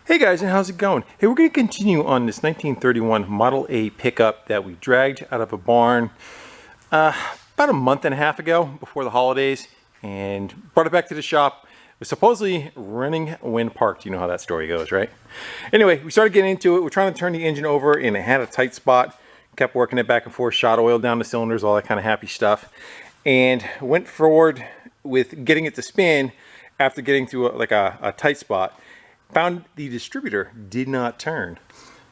Hey guys, and how's it going? Hey, we're going to continue on this 1931 Model A pickup that we dragged out of a barn about a month and a half ago before the holidays and brought it back to the shop. It was supposedly running when parked. You know how that story goes, right? Anyway, we started getting into it. We're trying to turn the engine over and it had a tight spot. Kept working it back and forth, shot oil down the cylinders, all that kind of happy stuff. And went forward with getting it to spin after getting to a tight spot. Found the distributor did not turn.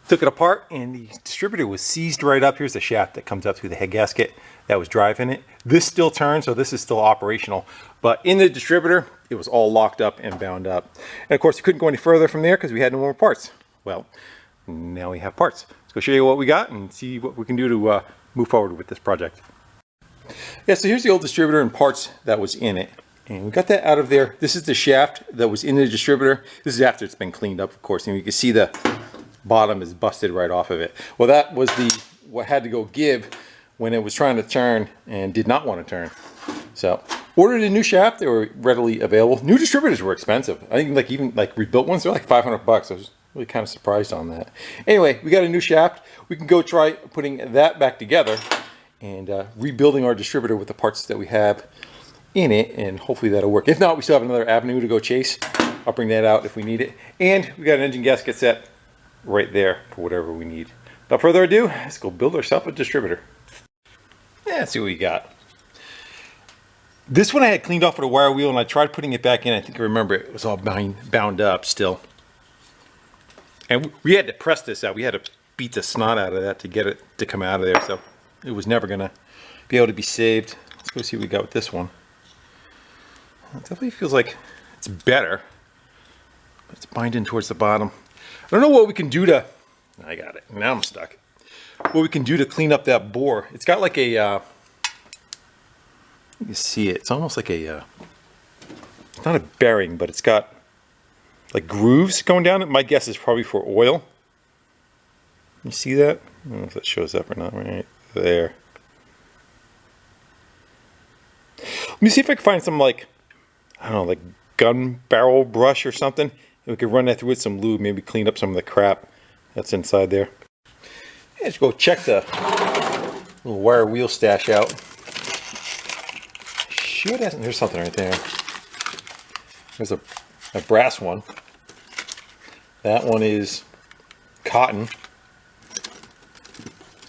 Took it apart and the distributor was seized right up. Here's the shaft that comes up through the head gasket that was driving it. This still turns, so this is still operational. But in the distributor, it was all locked up and bound up. And of course, we couldn't go any further from there because we had no more parts. Well, now we have parts. Let's go show you what we got and see what we can do to move forward with this project. Yeah, so here's the old distributor and parts that was in it. And we got that out of there. This is the shaft that was in the distributor. This is after it's been cleaned up, of course, and you can see the bottom is busted right off of it. Well, that was what had to go give when it was trying to turn and did not want to turn. So ordered a new shaft. They were readily available. New distributors were expensive. I think even rebuilt ones, they're like 500 bucks. I was really kind of surprised on that. Anyway, we got a new shaft. We can go try putting that back together and rebuilding our distributor with the parts that we have in it, and hopefully that'll work. If not, we still have another avenue to go chase. I'll bring that out if we need it. And we got an engine gasket set right there for whatever we need. Without further ado, let's go build ourselves a distributor. Yeah, let's see what we got. This one I had cleaned off with a wire wheel and I tried putting it back in. I think I remember it was all bound up still. And we had to press this out. We had to beat the snot out of that to get it to come out of there. So it was never gonna be able to be saved. Let's go see what we got with this one. It definitely feels like it's better, but it's binding towards the bottom. I don't know what we can do to, I got it, now I'm stuck. What we can do to clean up that bore. It's got like a, you can see it, it's almost like a, it's not a bearing, but it's got like grooves going down it. My guess is probably for oil. You see that? I don't know if that shows up or not, right there. Let me see if I can find some I don't know, like gun barrel brush or something. And we could run that through with some lube, maybe clean up some of the crap that's inside there. Let's go check the little wire wheel stash out. Shoot, there's something right there. There's a brass one. That one is cotton.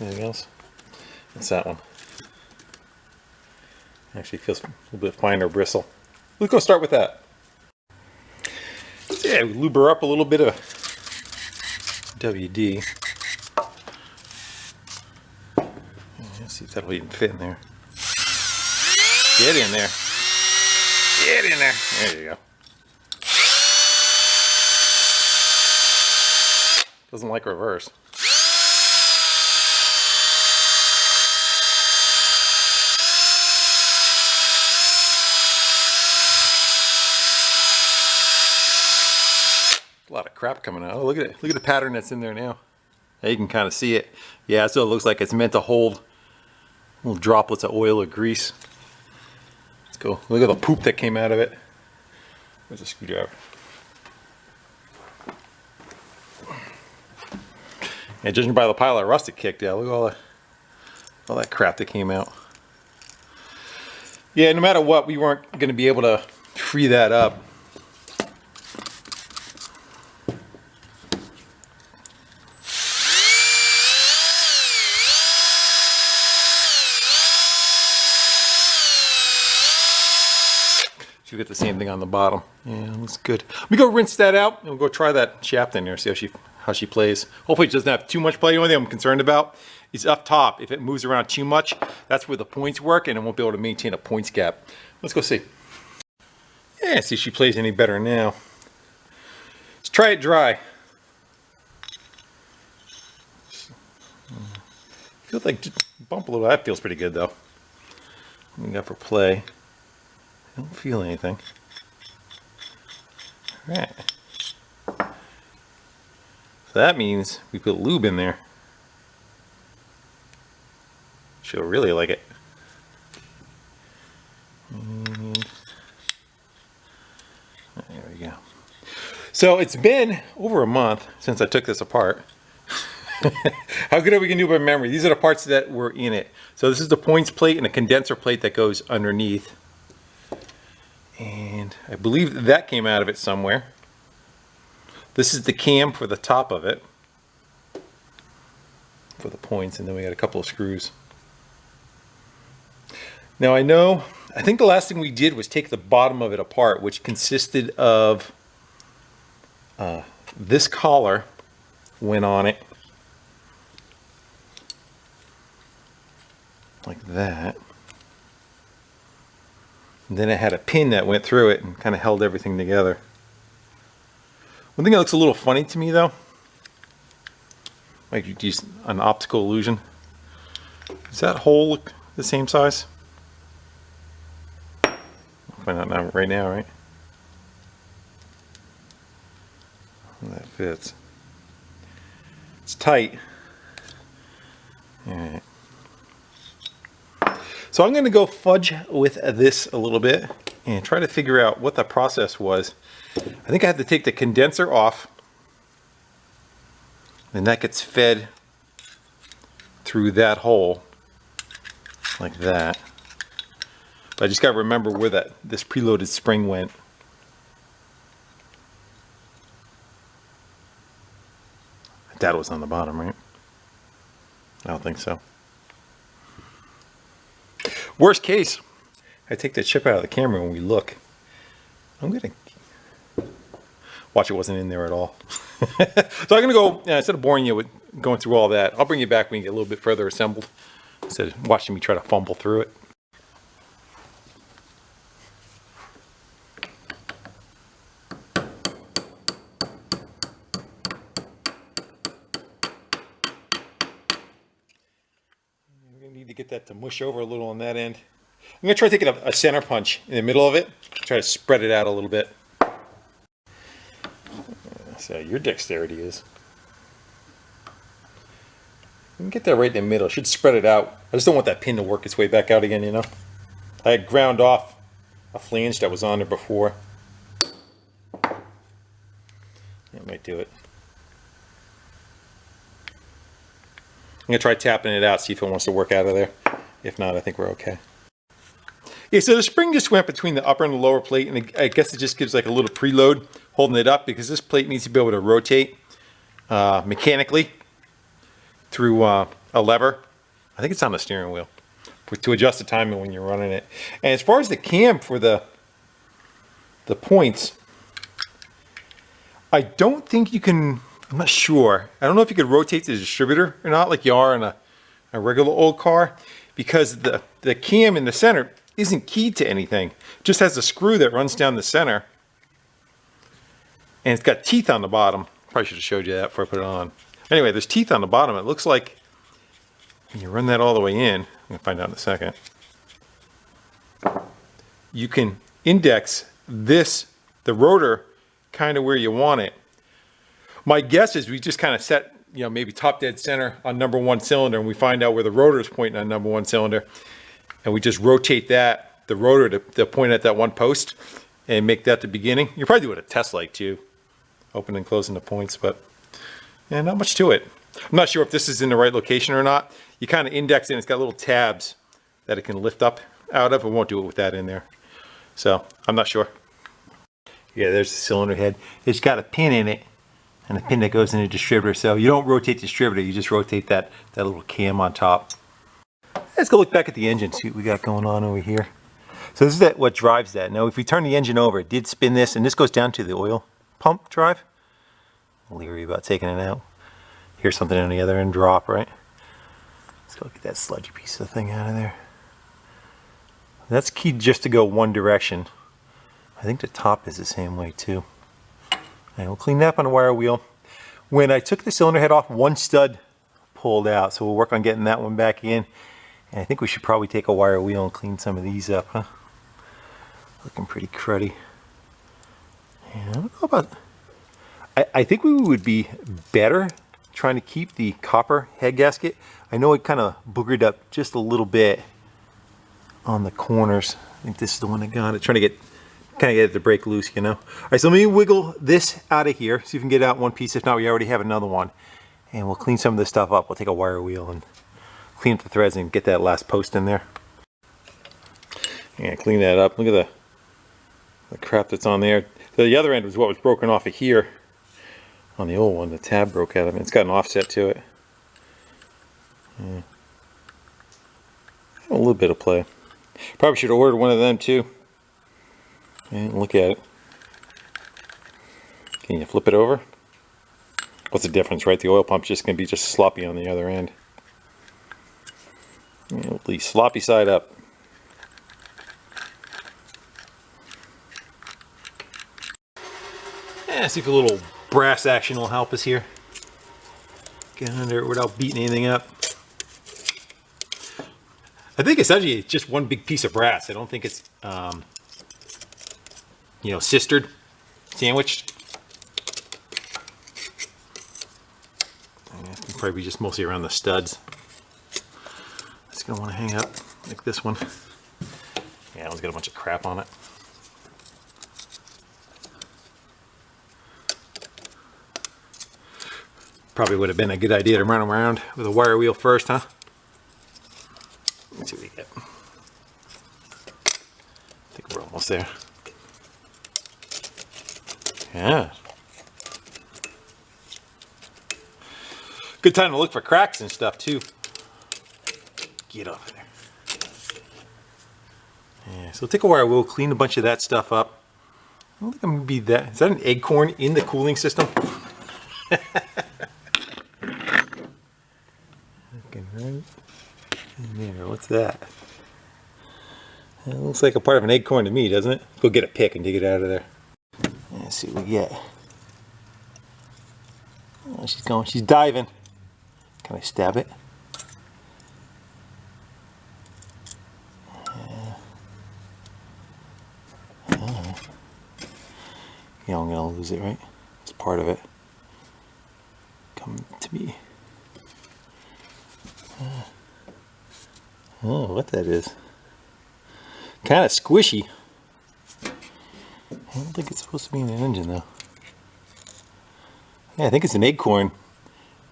Anything else? What's that one? Actually feels a little bit finer bristle. Let's go start with that. So yeah, we lube her up a little bit of WD. Let's see if that'll even fit in there. Get in there. Get in there. There you go. Doesn't like reverse. A lot of crap coming out. Oh, look at it. Look at the pattern that's in there now. Now you can kind of see it. Yeah, so it looks like it's meant to hold little droplets of oil or grease. Let's go. Look at the poop that came out of it. Where's the screwdriver? And judging by the pile of rust it kicked out, look at all that crap that came out. Yeah, no matter what, we weren't going to be able to free that up. You get the same thing on the bottom. Yeah, looks good. We go rinse that out and we'll go try that shaft in there, see how she plays. Hopefully it doesn't have too much play. The only thing I'm concerned about is up top. If it moves around too much, that's where the points work and it won't be able to maintain a points gap. Let's go see. Yeah, see if she plays any better now. Let's try it dry. Feels like just bump a little. That feels pretty good though. We got for play. I don't feel anything. All right. So that means we put lube in there. She'll really like it. And there we go. So it's been over a month since I took this apart. How good are we gonna do by memory? These are the parts that were in it. So this is the points plate and a condenser plate that goes underneath. And I believe that came out of it somewhere. This is the cam for the top of it, for the points, and then we got a couple of screws. Now I think the last thing we did was take the bottom of it apart, which consisted of this collar went on it, like that. And then it had a pin that went through it and kind of held everything together. One thing that looks a little funny to me though, like use an optical illusion, does that hole look the same size? I'll find out now, right now, right? That fits. It's tight. All right. So I'm going to go fudge with this a little bit and try to figure out what the process was. I think I have to take the condenser off, and that gets fed through that hole like that. But I just got to remember where this preloaded spring went. That was on the bottom, right? I don't think so. Worst case, I take the chip out of the camera when we look. I'm gonna watch it wasn't in there at all. So I'm gonna go, instead of boring you with going through all that, I'll bring you back when you get a little bit further assembled, instead of watching me try to fumble through it. To get that to mush over a little on that end. I'm going to try taking a center punch in the middle of it, try to spread it out a little bit. So your dexterity is. You can get that right in the middle. Should spread it out. I just don't want that pin to work its way back out again, you know. I had ground off a flange that was on there before. That might do it. I'm going to try tapping it out, see if it wants to work out of there. If not, I think we're okay. Yeah, so the spring just went between the upper and the lower plate, and I guess it just gives like a little preload holding it up, because this plate needs to be able to rotate mechanically through a lever. I think it's on the steering wheel to adjust the timing when you're running it. And as far as the cam for the points, I don't think you can. I'm not sure. I don't know if you could rotate the distributor or not, like you are in a regular old car, because the cam in the center isn't keyed to anything. It just has a screw that runs down the center, and it's got teeth on the bottom. Probably should have showed you that before I put it on. Anyway, there's teeth on the bottom. It looks like when you run that all the way in, I'm going to find out in a second, you can index the rotor kind of where you want it. My guess is we just kind of set, maybe top dead center on number one cylinder, and we find out where the rotor is pointing on number one cylinder, and we just rotate the rotor to point at that one post and make that the beginning. You probably do it a test like too, opening and closing the points, but yeah, not much to it. I'm not sure if this is in the right location or not. You kind of index it, and it's got little tabs that it can lift up out of. It won't do it with that in there, so I'm not sure. Yeah, there's the cylinder head. It's got a pin in it, and a pin that goes in a distributor. So you don't rotate the distributor, you just rotate that little cam on top. Let's go look back at the engine, see what we got going on over here. So this is what drives that. Now if we turn the engine over, it did spin this, and this goes down to the oil pump drive. I'm leery about taking it out. Here's something on the other end drop, right? Let's go get that sludgy piece of the thing out of there. That's keyed just to go one direction. I think the top is the same way too. And we'll clean that up on the wire wheel. When I took the cylinder head off, one stud pulled out, so we'll work on getting that one back in. And I think we should probably take a wire wheel and clean some of these up, huh? Looking pretty cruddy. And I don't know about... I think we would be better trying to keep the copper head gasket. I know it kind of boogered up just a little bit on the corners. I think this is the one that got it. Trying to get kind of get it to break loose, you know. All right, so let me wiggle this out of here, see if we can get out one piece. If not, we already have another one. And we'll clean some of this stuff up. We'll take a wire wheel and clean up the threads and get that last post in there. Yeah, clean that up. Look at the crap that's on there. The other end was what was broken off of here. On the old one, the tab broke out of it. It's got an offset to it. Yeah. A little bit of play. Probably should have ordered one of them too. And look at it. Can you flip it over? What's the difference, right? The oil pump's just going to be just sloppy on the other end. The sloppy side up. Yeah, see if a little brass action will help us here. Get under it without beating anything up. I think essentially it's just one big piece of brass. I don't think it's, you know, sistered, sandwiched. It's probably just mostly around the studs. It's gonna want to hang up like this one. Yeah, that one's got a bunch of crap on it. Probably would have been a good idea to run around with a wire wheel first, huh? Let's see what we get. I think we're almost there. Yeah. Good time to look for cracks and stuff too. Get over there. Yeah, so take a wire wheel, clean a bunch of that stuff up. I don't think I'm gonna be that. Is that an acorn in the cooling system? Looking right in there. What's that? It looks like a part of an acorn to me, doesn't it? Go get a pick and dig it out of there. Let's see what we get. Oh, she's going. She's diving. Can I stab it? Yeah, I'm gonna lose it, right? It's part of it. Come to me. Oh, what that is. Kind of squishy. I don't think it's supposed to be in an engine though. Yeah, I think it's an acorn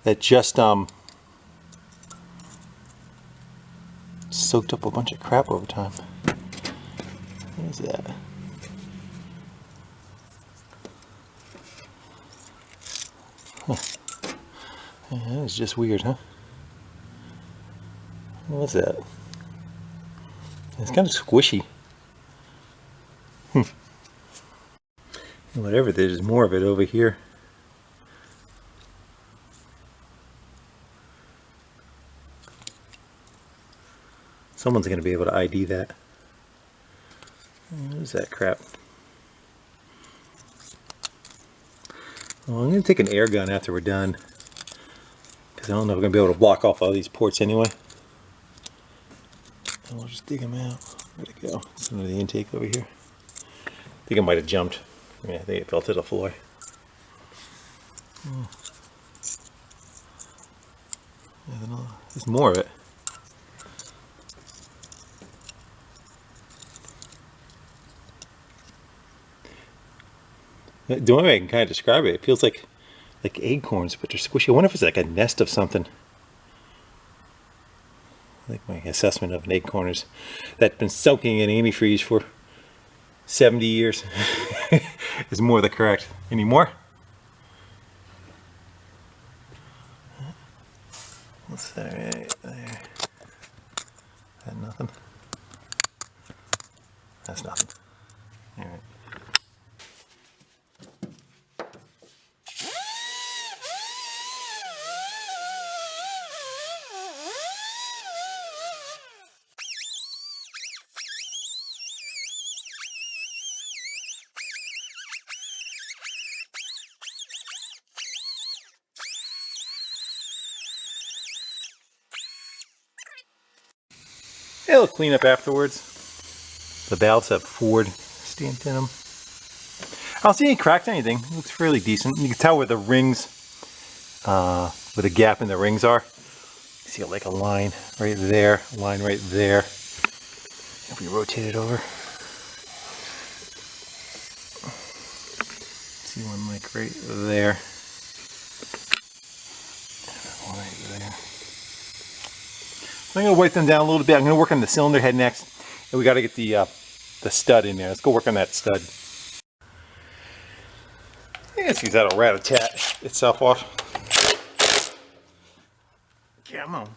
that just soaked up a bunch of crap over time. What is that? Huh. Yeah, that is just weird, huh? What's that? It's kind of squishy. Whatever, there's more of it over here. Someone's going to be able to ID that. What is that crap? Well, I'm going to take an air gun after we're done, because I don't know if we're going to be able to block off all these ports anyway. And we'll just dig them out. Where'd it go? It's under the intake over here. I think it might have jumped. Yeah, I think it fell to the floor. Oh. There's more of it. The only way I can kind of describe it, it feels like acorns, but they're squishy. I wonder if it's like a nest of something. I think my assessment of an acorn is that's been soaking in antifreeze for 70 years is more the correct. Any more? What's that right there? Is that nothing? That's nothing. All right. It'll clean up afterwards. The valves have Ford stamped in them. I don't see any cracks or anything. It looks fairly decent. You can tell where the rings, where the gap in the rings are. You see like a line right there, a line right there. If we rotate it over. See one like right there. One right there. I'm going to wipe them down a little bit. I'm going to work on the cylinder head next. And we got to get the stud in there. Let's go work on that stud. Yeah, see that'll rat-a-tat itself off. Come on.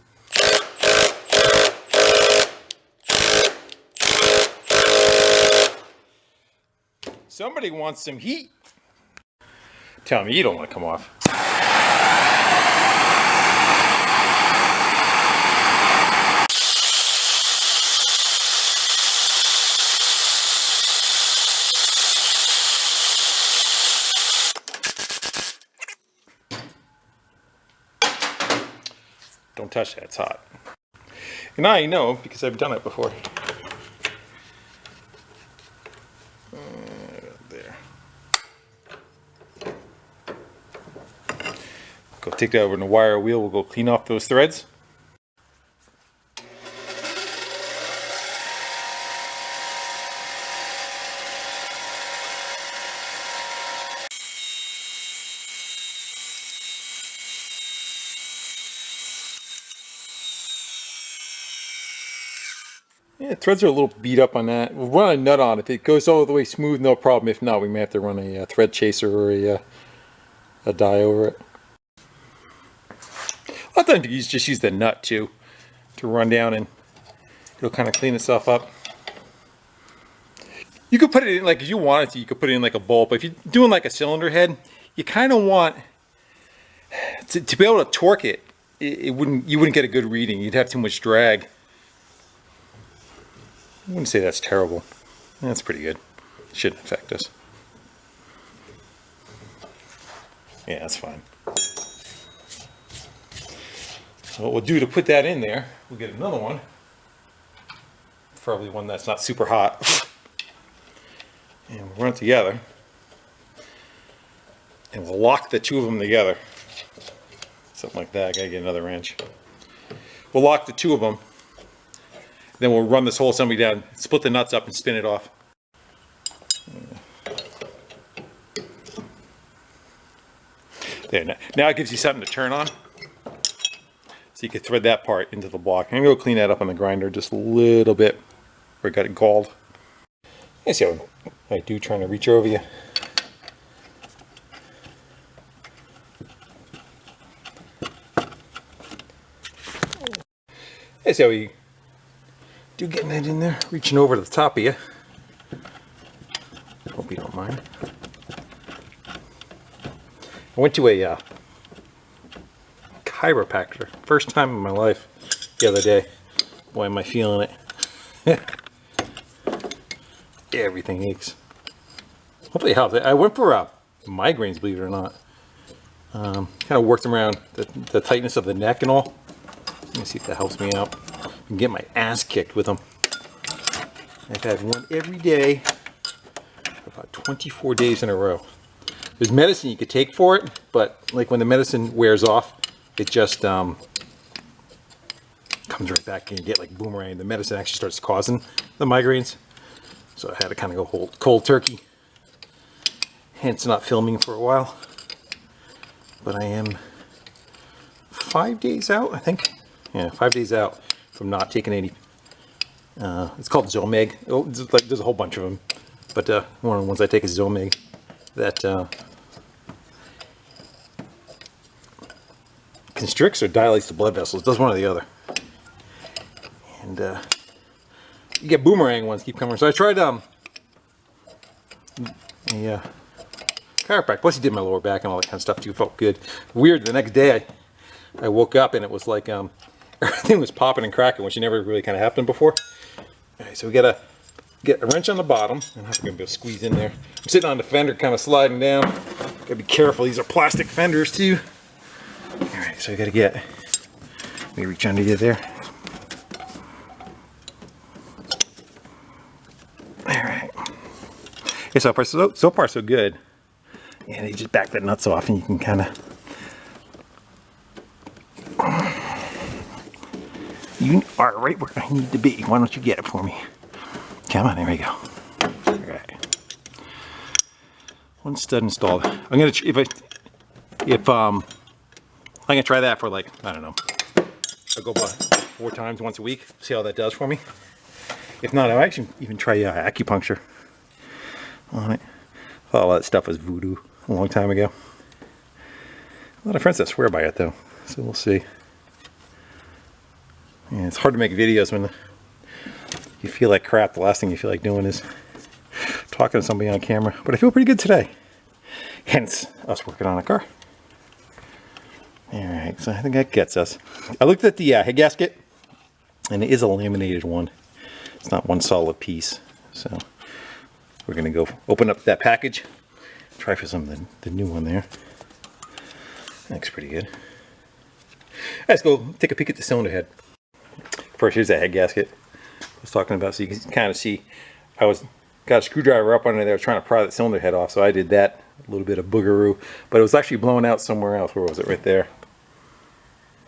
Somebody wants some heat. Tell me you don't want to come off. Don't touch that, it's hot. And I know because I've done it before. There. Go take that over in the wire wheel, we'll go clean off those threads. Yeah, threads are a little beat up on that. We'll run a nut on it. If it goes all the way smooth, no problem. If not, we may have to run a thread chaser or a dye over it. A lot of times you just use the nut too to run down and it'll kind of clean itself up. You could put it in, like if you wanted to, you could put it in like a bolt, but if you're doing like a cylinder head, you kind of want to be able to torque it. You wouldn't get a good reading. You'd have too much drag. I wouldn't say that's terrible. That's pretty good. Shouldn't affect us. Yeah, that's fine. So what we'll do to put that in there, we'll get another one. Probably one that's not super hot. And we'll run it together. And we'll lock the two of them together. Something like that. I gotta get another wrench. We'll lock the two of them. Then we'll run this whole assembly down, split the nuts up and spin it off. There, now it gives you something to turn on. So you can thread that part into the block. I'm going to go clean that up on the grinder just a little bit where it got it galled. I see what I do trying to reach over you. I see how we do getting that in there, reaching over to the top of you. Hope you don't mind. I went to a chiropractor, first time in my life, the other day. Boy, am I feeling it. Everything aches. Hopefully it helps. I went for migraines, believe it or not. Kind of worked around the tightness of the neck and all. Let me see if that helps me out. I can get my ass kicked with them. I've had one every day for about 24 days in a row. There's medicine you could take for it, but like when the medicine wears off, it just comes right back and you get like boomerang. The medicine actually starts causing the migraines. So I had to kind of go cold turkey. Hence not filming for a while. But I am 5 days out, I think. Yeah, 5 days out from not taking any. It's called Zomeg. Oh, there's a whole bunch of them. But one of the ones I take is Zomeg. That constricts or dilates the blood vessels. It does one or the other. And you get boomerang ones keep coming. So I tried a chiropractor. Plus he did my lower back and all that kind of stuff too. Felt good. Weird. The next day I woke up and it was like everything was popping and cracking, which never really kind of happened before. All right, so we gotta get a wrench on the bottom, and I'm gonna be able to squeeze in there. I'm sitting on the fender, kind of sliding down. Gotta be careful. These are plastic fenders too. All right, so I gotta get. Let me reach under you there. All right. Okay, so far so good. And you just back the nuts off, and you can kind of. You are right where I need to be. Why don't you get it for me? Come on, there we go. All right. One stud installed. I'm gonna I'm gonna try that for like, I don't know, I'll go by 4 times once a week, see how that does for me. If not, I'll actually even try acupuncture on it. All that stuff was voodoo a long time ago. A lot of friends that swear by it though, so we'll see. Yeah, it's hard to make videos when you feel like crap. The last thing you feel like doing is talking to somebody on camera, but I feel pretty good today. Hence us working on a car. Alright, so I think that gets us. I looked at the head gasket, and it is a laminated one. It's not one solid piece. So we're going to go open up that package, try for some of the new one there. Looks pretty good. Let's go take a peek at the cylinder head. First, here's that head gasket I was talking about, so you can kind of see. Got a screwdriver up under there trying to pry that cylinder head off, so I did that. A little bit of boogaroo, but it was actually blown out somewhere else. Where was it? Right there.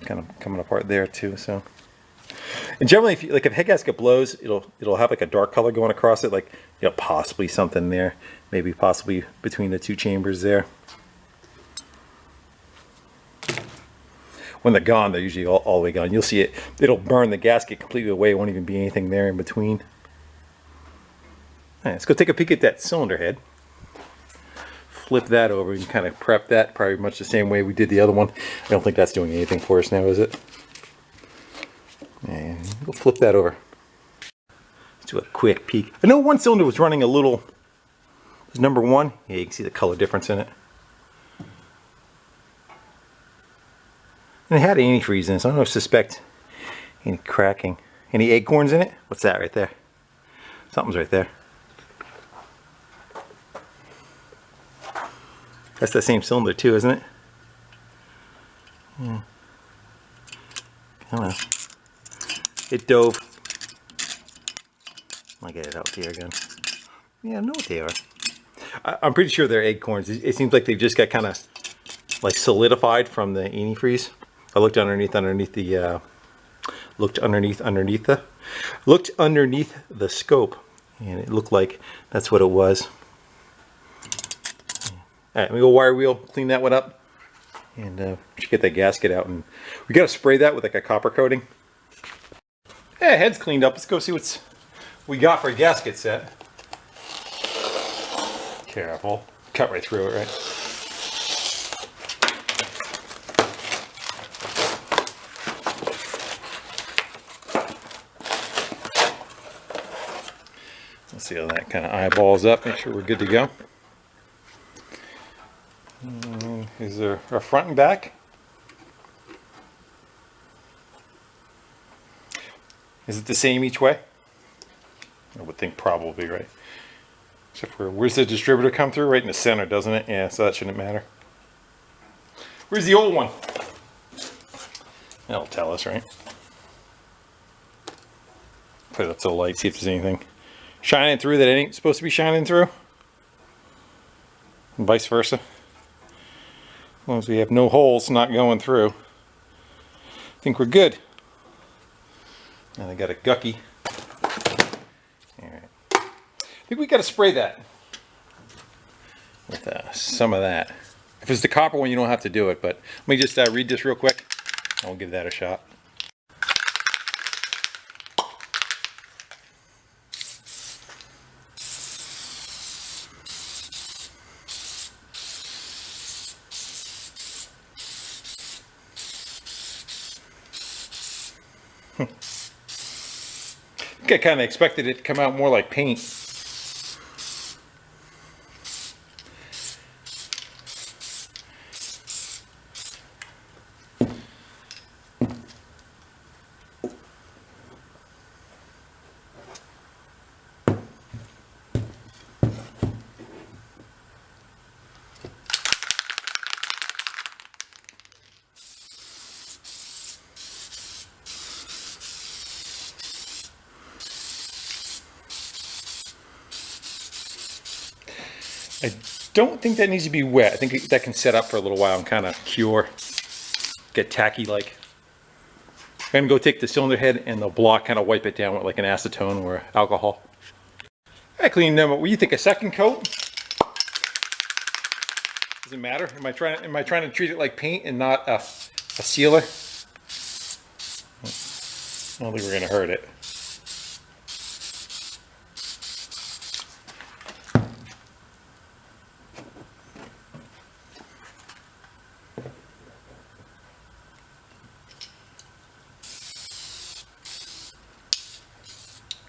Kind of coming apart there too. So, and generally, if head gasket blows, it'll have like a dark color going across it, like, you know, possibly something there, maybe possibly between the 2 chambers there. When they're gone, they're usually all the way gone. You'll see it. It'll burn the gasket completely away. It won't even be anything there in between. All right, let's go take a peek at that cylinder head. Flip that over and kind of prep that probably much the same way we did the other one. I don't think that's doing anything for us now, is it? And we'll flip that over. Let's do a quick peek. I know one cylinder was running a little. It was number 1. Yeah, you can see the color difference in it. And it had antifreeze in it, so I don't suspect any cracking. Any acorns in it? What's that right there? Something's right there. That's the same cylinder too, isn't it? Yeah. Come on. It dove. I'll get it out here again. Yeah, I know what they are. I'm pretty sure they're acorns. It seems like they've just got kind of like solidified from the antifreeze. I looked underneath the scope, and it looked like that's what it was. All right, let me go wire wheel, clean that one up, and we should get that gasket out. And we got to spray that with like a copper coating. Yeah, head's cleaned up. Let's go see what we got for a gasket set. Careful, cut right through it, right? Let's see how that kind of eyeballs up. Make sure we're good to go. Is there a front and back? Is it the same each way? I would think probably, right? Except for, where's the distributor come through? Right in the center, doesn't it? Yeah, so that shouldn't matter. Where's the old one? That'll tell us, right? Put it up to the light, see if there's anything shining through that it ain't supposed to be shining through. And vice versa. As long as we have no holes not going through, I think we're good. And I got a gucky. All right. I think we got to spray that with some of that. If it's the copper one, you don't have to do it, but let me just read this real quick. I'll give that a shot. I kind of expected it to come out more like paint. I don't think that needs to be wet. I think that can set up for a little while and kind of cure, get tacky like. I'm gonna go take the cylinder head and the block, kind of wipe it down with like an acetone or alcohol. I cleaned them up. What do you think, a second coat? Does it matter? Am I trying to treat it like paint and not a sealer? I don't think we're going to hurt it.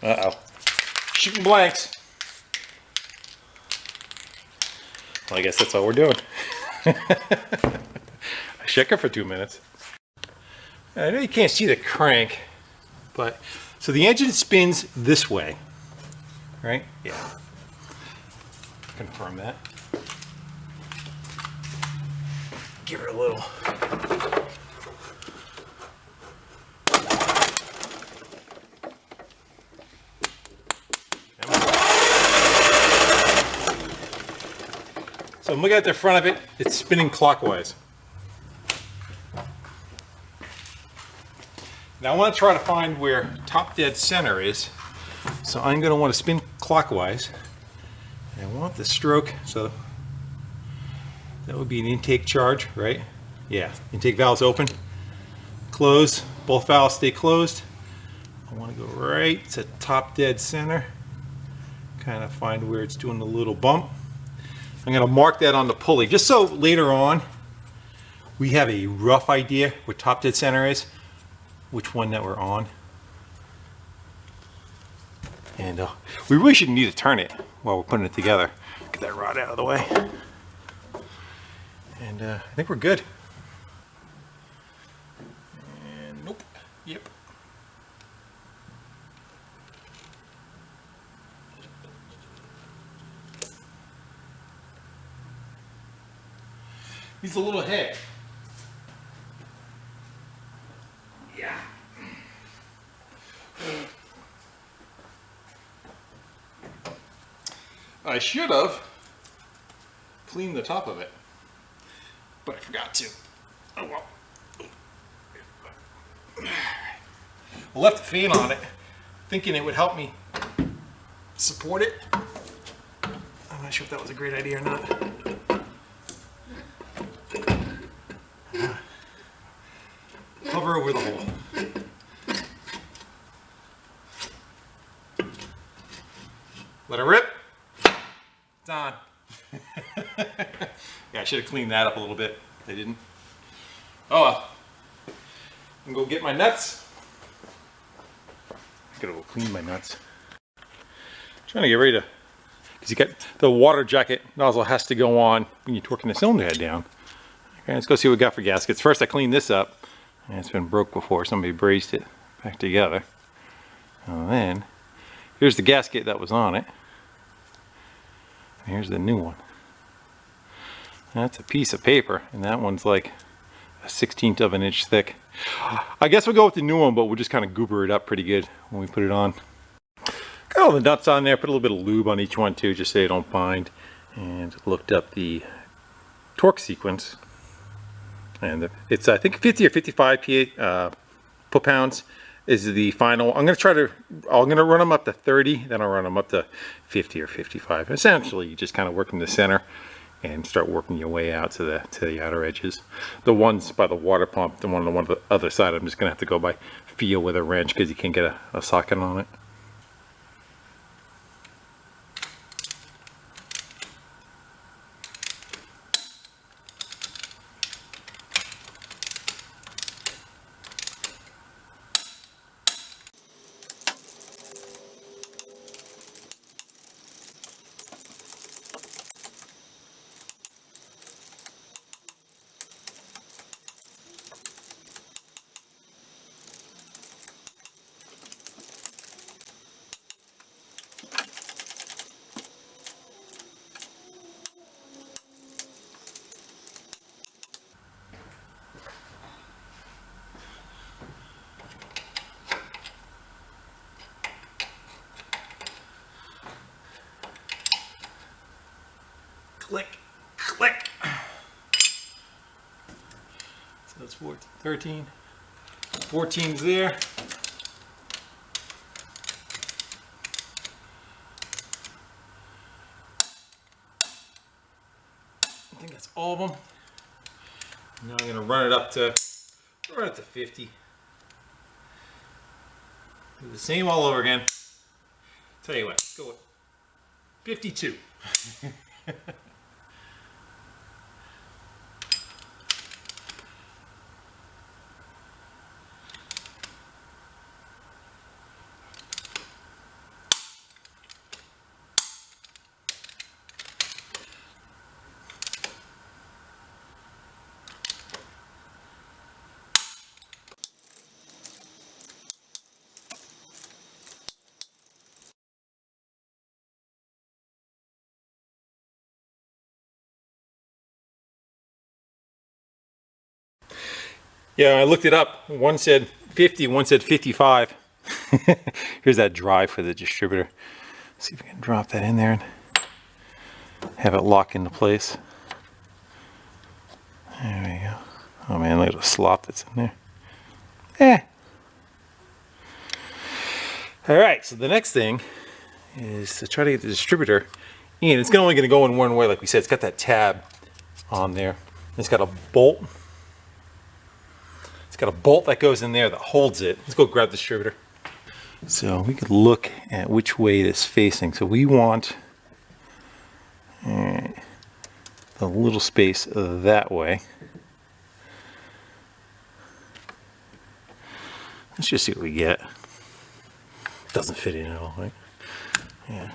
Uh-oh. Shooting blanks. Well, I guess that's all we're doing. I shook it for 2 minutes. I know you can't see the crank, but so the engine spins this way, right? Yeah. Confirm that. Give her a little. So I'm looking at the front of it, it's spinning clockwise. Now I want to try to find where top dead center is. So I'm going to want to spin clockwise. And I want the stroke, so that would be an intake charge, right? Yeah, intake valves open, close, both valves stay closed. I want to go right to top dead center, kind of find where it's doing a little bump. I'm going to mark that on the pulley, just so later on we have a rough idea where top dead center is, which one that we're on. And we really shouldn't need to turn it while we're putting it together. Get that rod out of the way. And I think we're good. And nope. Yep. Needs a little head. Yeah. I should have cleaned the top of it, but I forgot to. Oh well. I left the fan on it, thinking it would help me support it. I'm not sure if that was a great idea or not. Hover over the hole. Let it rip. It's on. Yeah, I should have cleaned that up a little bit. I didn't. Oh well. I'm gonna go get my nuts. I gotta go clean my nuts. I'm trying to get ready to, because you got the water jacket nozzle has to go on when you're torquing the cylinder head down. Okay, let's go see what we got for gaskets. First, I cleaned this up. And it's been broke before. Somebody braced it back together. And then here's the gasket that was on it. And here's the new one. That's a piece of paper, and that one's like a 1/16 of an inch thick. I guess we'll go with the new one, but we'll just kind of goober it up pretty good when we put it on. Got all the nuts on there. Put a little bit of lube on each one too, just so they don't bind. And looked up the torque sequence. And it's I think 50 or 55 foot-pounds is the final. I'm gonna run them up to 30, then I'll run them up to 50 or 55. Essentially, you just kind of work in the center and start working your way out to the outer edges. The ones by the water pump, the one on the other side, I'm just gonna have to go by feel with a wrench because you can't get a socket on it. Click, click. So that's 14, 13, 14's there. I think that's all of them. Now I'm gonna run it up to 50. Do the same all over again. Tell you what, let's go with 52. Yeah, I looked it up. One said 50, one said 55. Here's that drive for the distributor. See if we can drop that in there and have it lock into place. There we go. Oh man, look at the slop that's in there. Alright, so the next thing is to try to get the distributor in. It's only going to go in one way, like we said. It's got that tab on there. It's got a bolt. It's got a bolt that goes in there that holds it. Let's go grab the distributor. So we could look at which way it is facing. So we want the little space that way. Let's just see what we get. Doesn't fit in at all, right? Yeah.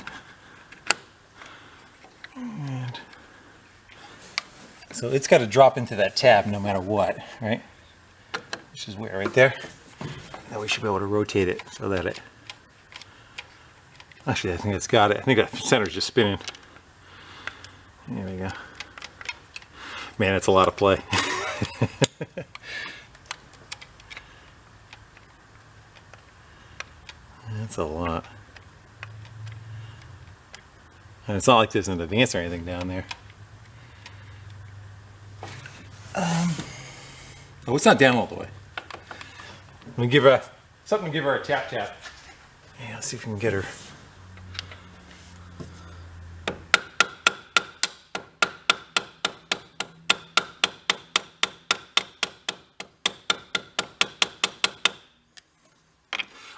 And so it's got to drop into that tab no matter what, right? Which is where, right there. Now we should be able to rotate it so that it... Actually, I think it's got it. I think that center's just spinning. There we go. Man, that's a lot of play. That's a lot. And it's not like there's an advance or anything down there. Oh, it's not down all the way. I'm gonna give her something to give her a tap tap. Yeah, let's see if we can get her.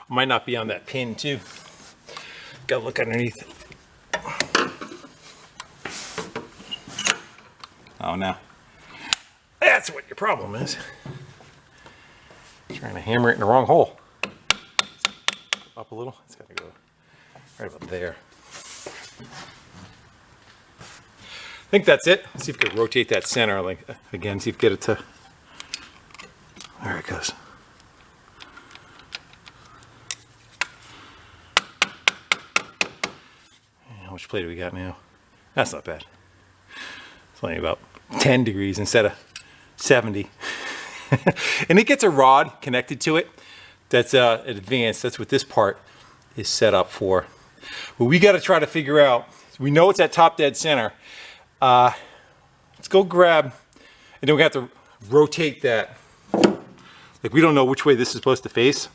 Might not be on that pin too. Gotta look underneath. Oh no. That's what your problem is. Trying to hammer it in the wrong hole. Up a little. It's gotta go right about there. I think that's it. Let's see if we can rotate that center like again, see if we get it to. There it goes. How much play do we got now? That's not bad. It's only about 10 degrees instead of 70. And it gets a rod connected to it that's advanced. That's what this part is set up for. But we got to try to figure out, we know it's at top dead center. Let's go grab, and then we have to rotate that. Like we don't know which way this is supposed to face.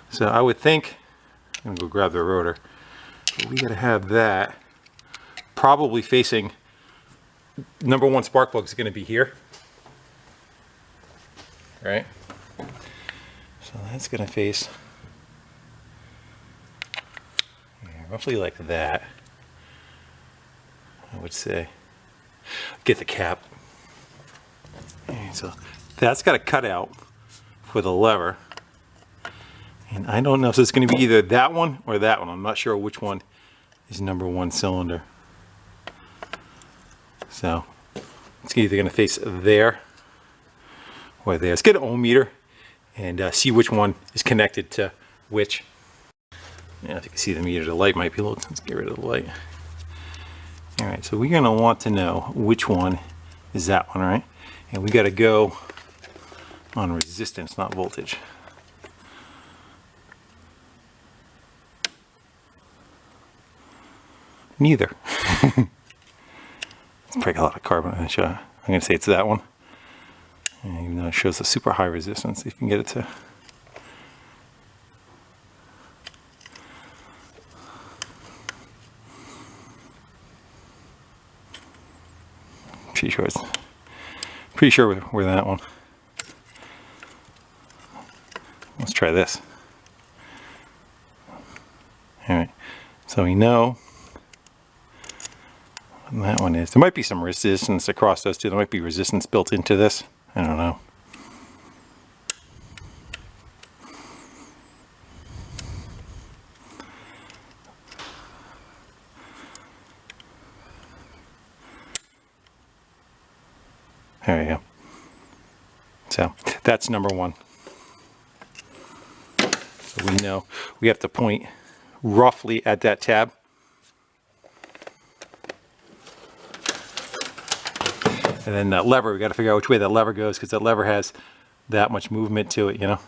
So I would think, I'm gonna go grab the rotor. But we got to have that probably facing, number one spark plug is going to be here. Right? So that's going to face roughly like that, I would say. Get the cap. And so that's got a cutout for the lever. And I don't know, so it's going to be either that one or that one. I'm not sure which one is number one cylinder. So it's either going to face there or there. Let's get an ohm meter and see which one is connected to which. Yeah, if you can see the meter, the light might be a little, let's get rid of the light. All right, so we're going to want to know which one is that one, right? And we got to go on resistance, not voltage. Neither. It's probably a lot of carbon. I'm going to say it's that one. And even though it shows a super high resistance, if you can get it to. Pretty sure we're that one. Let's try this. All right, so we know what that one is. There might be some resistance across those two. There might be resistance built into this. I don't know. There we go. So that's number one. So we know we have to point roughly at that tab. And then that lever, we got to figure out which way that lever goes, because that lever has that much movement to it, you know.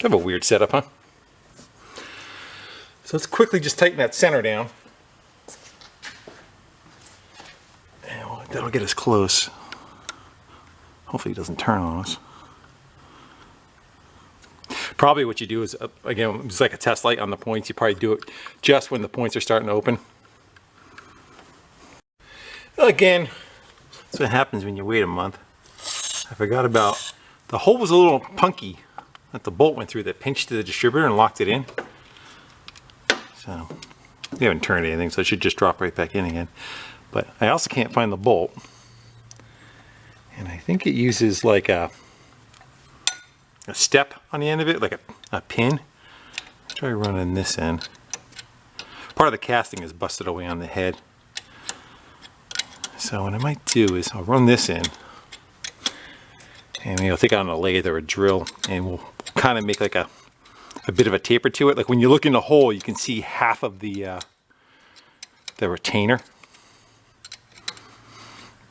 Kind of a weird setup, huh? So let's quickly just tighten that center down. That'll get us close. Hopefully it doesn't turn on us. Probably what you do is, again, it's like a test light on the points. You probably do it just when the points are starting to open. Again, that's what happens when you wait a month. I forgot about, the hole was a little punky that the bolt went through that pinched the distributor and locked it in. So, we haven't turned anything, so it should just drop right back in again. But I also can't find the bolt, and I think it uses like a step on the end of it, like a pin. Try running this end. Part of the casting is busted away on the head. So what I might do is I'll run this in, and maybe I'll take it on a lathe or a drill, and we'll kind of make like a bit of a taper to it. Like when you look in the hole, you can see half of the retainer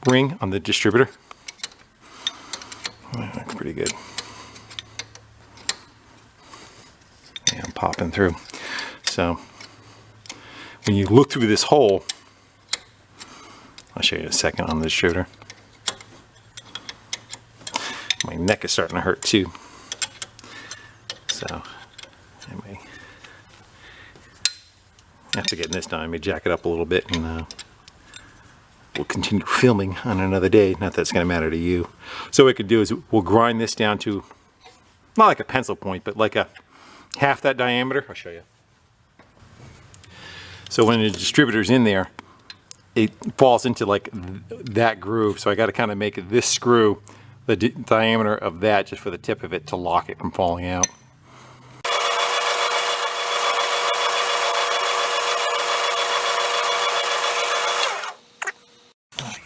ring on the distributor. Well, that's pretty good. Yeah, I'm popping through. So when you look through this hole, I'll show you in a second on the distributor. My neck is starting to hurt too. So anyway, after getting this done, I may jack it up a little bit, and we'll continue filming on another day. Not that it's going to matter to you. So what we could do is we'll grind this down to, not like a pencil point, but like a half that diameter. I'll show you. So when the distributor's in there, it falls into like that groove. So I got to kind of make this screw the diameter of that, just for the tip of it, to lock it from falling out.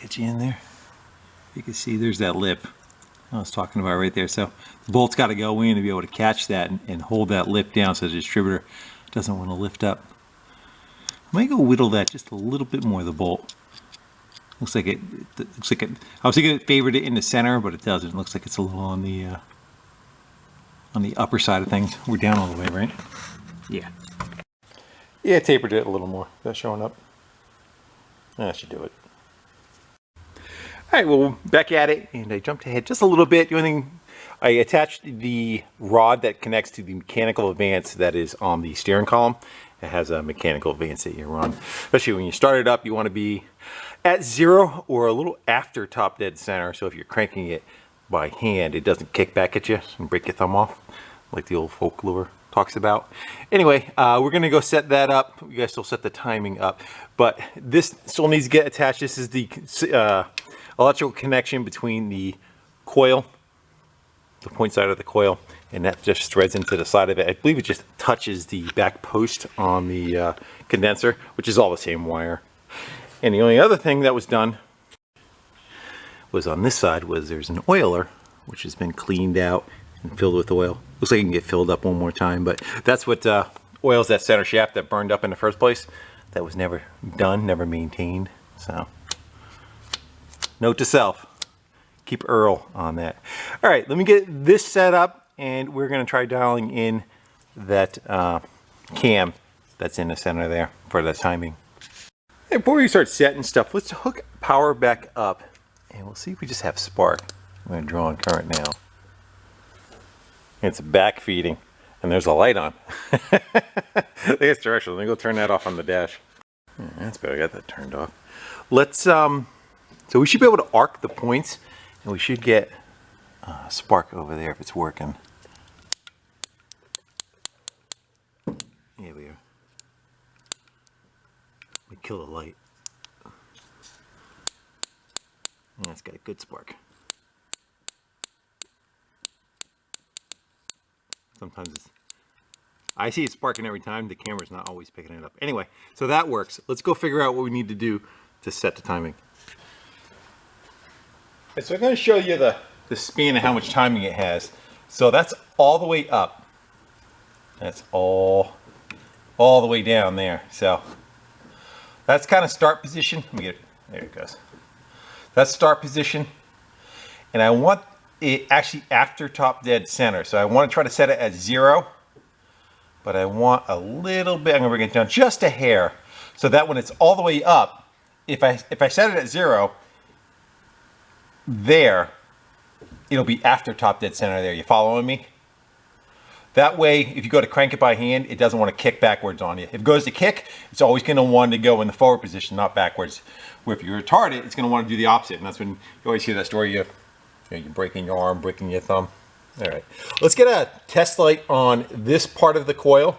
Get you in there. You can see there's that lip I was talking about right there. So the bolt's got to go in to be able to catch that and hold that lip down so the distributor doesn't want to lift up. I might go whittle that just a little bit more, the bolt. Looks like it looks like it. I was thinking it favored it in the center, but it doesn't. It looks like it's a little on the upper side of things. We're down all the way, right? Yeah. Yeah, I tapered it a little more. That's showing up. That should do it. Alright, well, back at it, and I jumped ahead just a little bit. The only thing, I attached the rod that connects to the mechanical advance that is on the steering column. It has a mechanical advance that you run. Especially when you start it up, you want to be at 0 or a little after top dead center. So if you're cranking it by hand, it doesn't kick back at you and break your thumb off, like the old folklore talks about. Anyway, we're going to go set that up. You guys still set the timing up. But this still needs to get attached. This is the electrical connection between the coil, the point side of the coil, and that just threads into the side of it. I believe it just touches the back post on the condenser, which is all the same wire. And the only other thing that was done was on this side was there's an oiler, which has been cleaned out and filled with oil. Looks like it can get filled up one more time, but that's what oils that center shaft that burned up in the first place. That was never done, never maintained. So note to self, keep Earl on that. All right, let me get this set up, and we're going to try dialing in that cam that's in the center there for the timing. Hey, before we start setting stuff, let's hook power back up, and we'll see if we just have spark. I'm going to draw on current now. It's back feeding, and there's a light on. I think it's directional. Let me go turn that off on the dash. That's better. I got that turned off. Let's so we should be able to arc the points, and we should get a spark over there if it's working. Here we go. We kill the light. That's got a good spark. Sometimes I see it sparking every time. The camera's not always picking it up. Anyway, so that works. Let's go figure out what we need to do to set the timing. Okay, so I'm going to show you the span and how much timing it has. So that's all the way up. That's all the way down there. So that's kind of start position. Let me get it. There it goes. That's start position. And I want it actually after top dead center. So I want to try to set it at 0. But I want a little bit, I'm going to bring it down just a hair. So that when it's all the way up, if I set it at 0, there, it'll be after top dead center there. You following me? That way, if you go to crank it by hand, it doesn't want to kick backwards on you. If it goes to kick, it's always going to want to go in the forward position, not backwards. Where if you retard it, it's going to want to do the opposite. And that's when you always hear that story, you're breaking your arm, breaking your thumb. All right, let's get a test light on this part of the coil,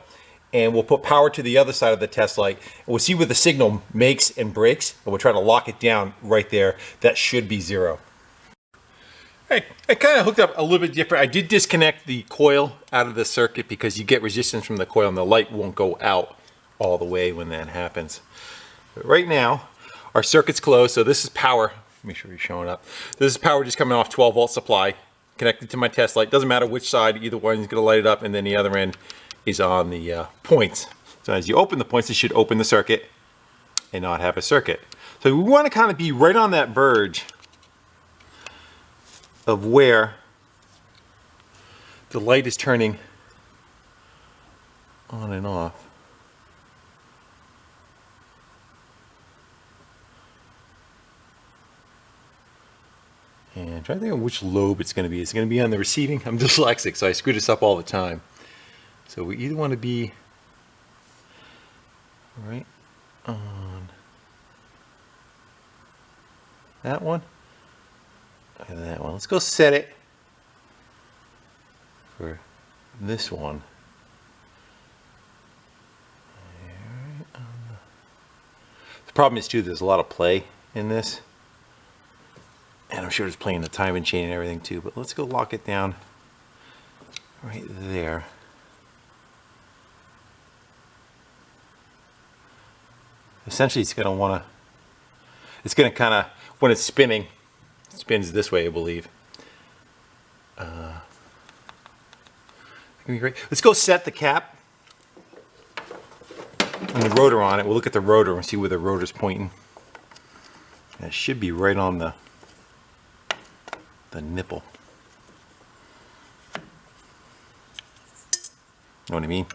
and we'll put power to the other side of the test light. And we'll see where the signal makes and breaks, and we'll try to lock it down right there. That should be 0. I kind of hooked up a little bit different. I did disconnect the coil out of the circuit because you get resistance from the coil and the light won't go out all the way when that happens. But right now, our circuit's closed, so this is power. Make sure you're showing up. This is power just coming off 12-volt supply, connected to my test light. Doesn't matter which side, either one's gonna light it up, and then the other end is on the points. So as you open the points, it should open the circuit and not have a circuit. So we wanna kind of be right on that verge of where the light is turning on and off. And try to think of which lobe it's going to be. It's going to be on the receiving. I'm dyslexic, so I screw this up all the time. So we either want to be right on that one or that one. Let's go set it for this one. The problem is too, there's a lot of play in this. And I'm sure it's playing the timing chain and everything too, but let's go lock it down right there. Essentially, it's gonna kind of, when it's spinning, it spins this way, I believe. Gonna be great. Let's go set the cap and the rotor on it. We'll look at the rotor and see where the rotor's pointing. And it should be right on the nipple. Know what I mean?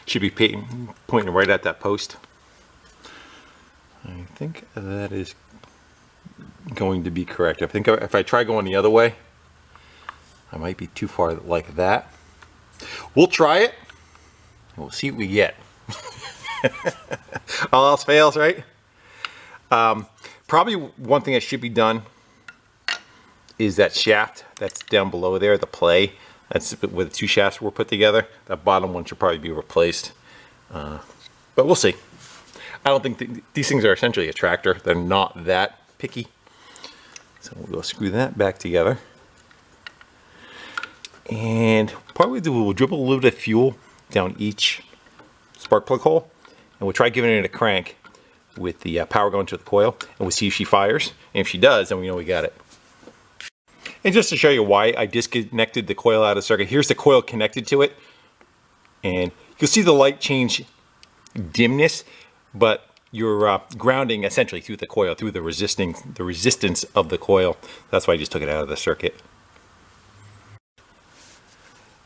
Should be pointing right at that post. I think that is going to be correct. I think if I try going the other way, I might be too far like that. We'll try it, and we'll see what we get. All else fails, right? Probably one thing that should be done is that shaft that's down below there, the play. That's where the two shafts were put together. That bottom one should probably be replaced. But we'll see. I don't think these things are essentially a tractor. They're not that picky. So we'll go screw that back together. And probably we'll dribble a little bit of fuel down each spark plug hole. And we'll try giving it a crank with the power going to the coil. And we'll see if she fires. And if she does, then we know we got it. And just to show you why I disconnected the coil out of the circuit, here's the coil connected to it. And you'll see the light change dimness, but you're grounding essentially through the coil, through the resistance of the coil. That's why I just took it out of the circuit.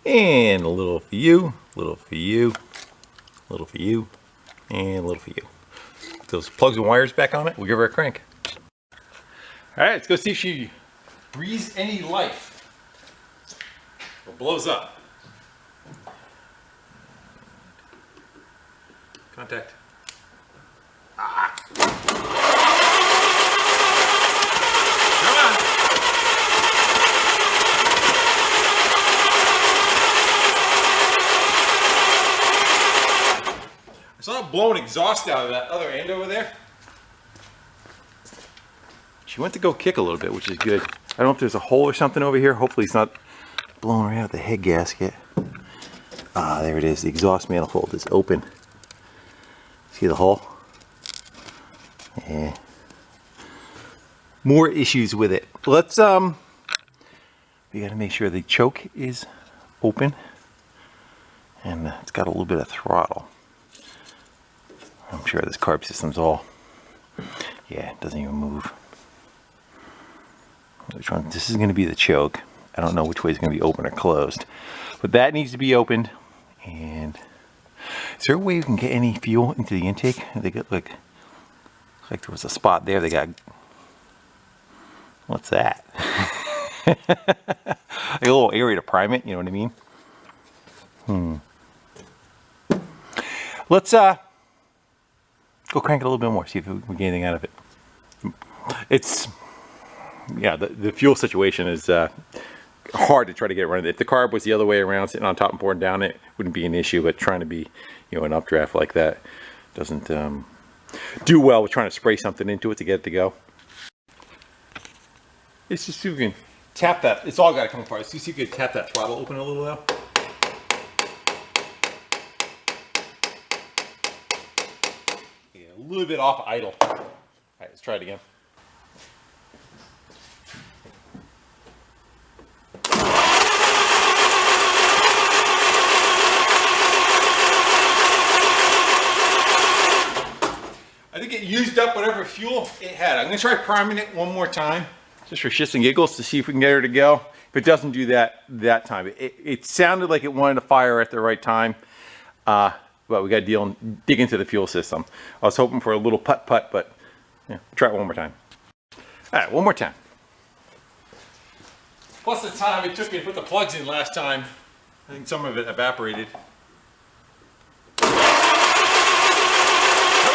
And a little for you, a little for you, a little for you, and a little for you. Put those plugs and wires back on it. We'll give her a crank. All right, let's go see if she breathes any life or blows up. Contact. I saw it blowing exhaust out of that other end over there. She went to go kick a little bit, which is good. I don't know if there's a hole or something over here. Hopefully it's not blowing right out the head gasket. Ah, there it is. The exhaust manifold is open. See the hole? Yeah. More issues with it. Let's we got to make sure the choke is open, and it's got a little bit of throttle. I'm sure this carb system's all, yeah, it doesn't even move. Which one? This is going to be the choke. I don't know which way is going to be open or closed, but that needs to be opened. And is there a way you can get any fuel into the intake? They got like there was a spot there. They got, what's that? Like a little area to prime it. You know what I mean? Let's go crank it a little bit more. See if we get anything out of it. It's, yeah, the fuel situation is hard to try to get it running. If the carb was the other way around, sitting on top and pouring down, it wouldn't be an issue. But trying to be, you know, an updraft like that doesn't do well with trying to spray something into it to get it to go. Let's just see if we can tap that. It's all got to come apart. Let's see if you can tap that throttle open a little though. Yeah, a little bit off idle. All right, let's try it again. I think it used up whatever fuel it had. I'm going to try priming it one more time, just for shits and giggles, to see if we can get her to go. If it doesn't do that time, it sounded like it wanted to fire at the right time, but we got to dig into the fuel system. I was hoping for a little putt-putt, but yeah, try it one more time. All right, one more time. Plus the time it took me to put the plugs in last time. I think some of it evaporated. Come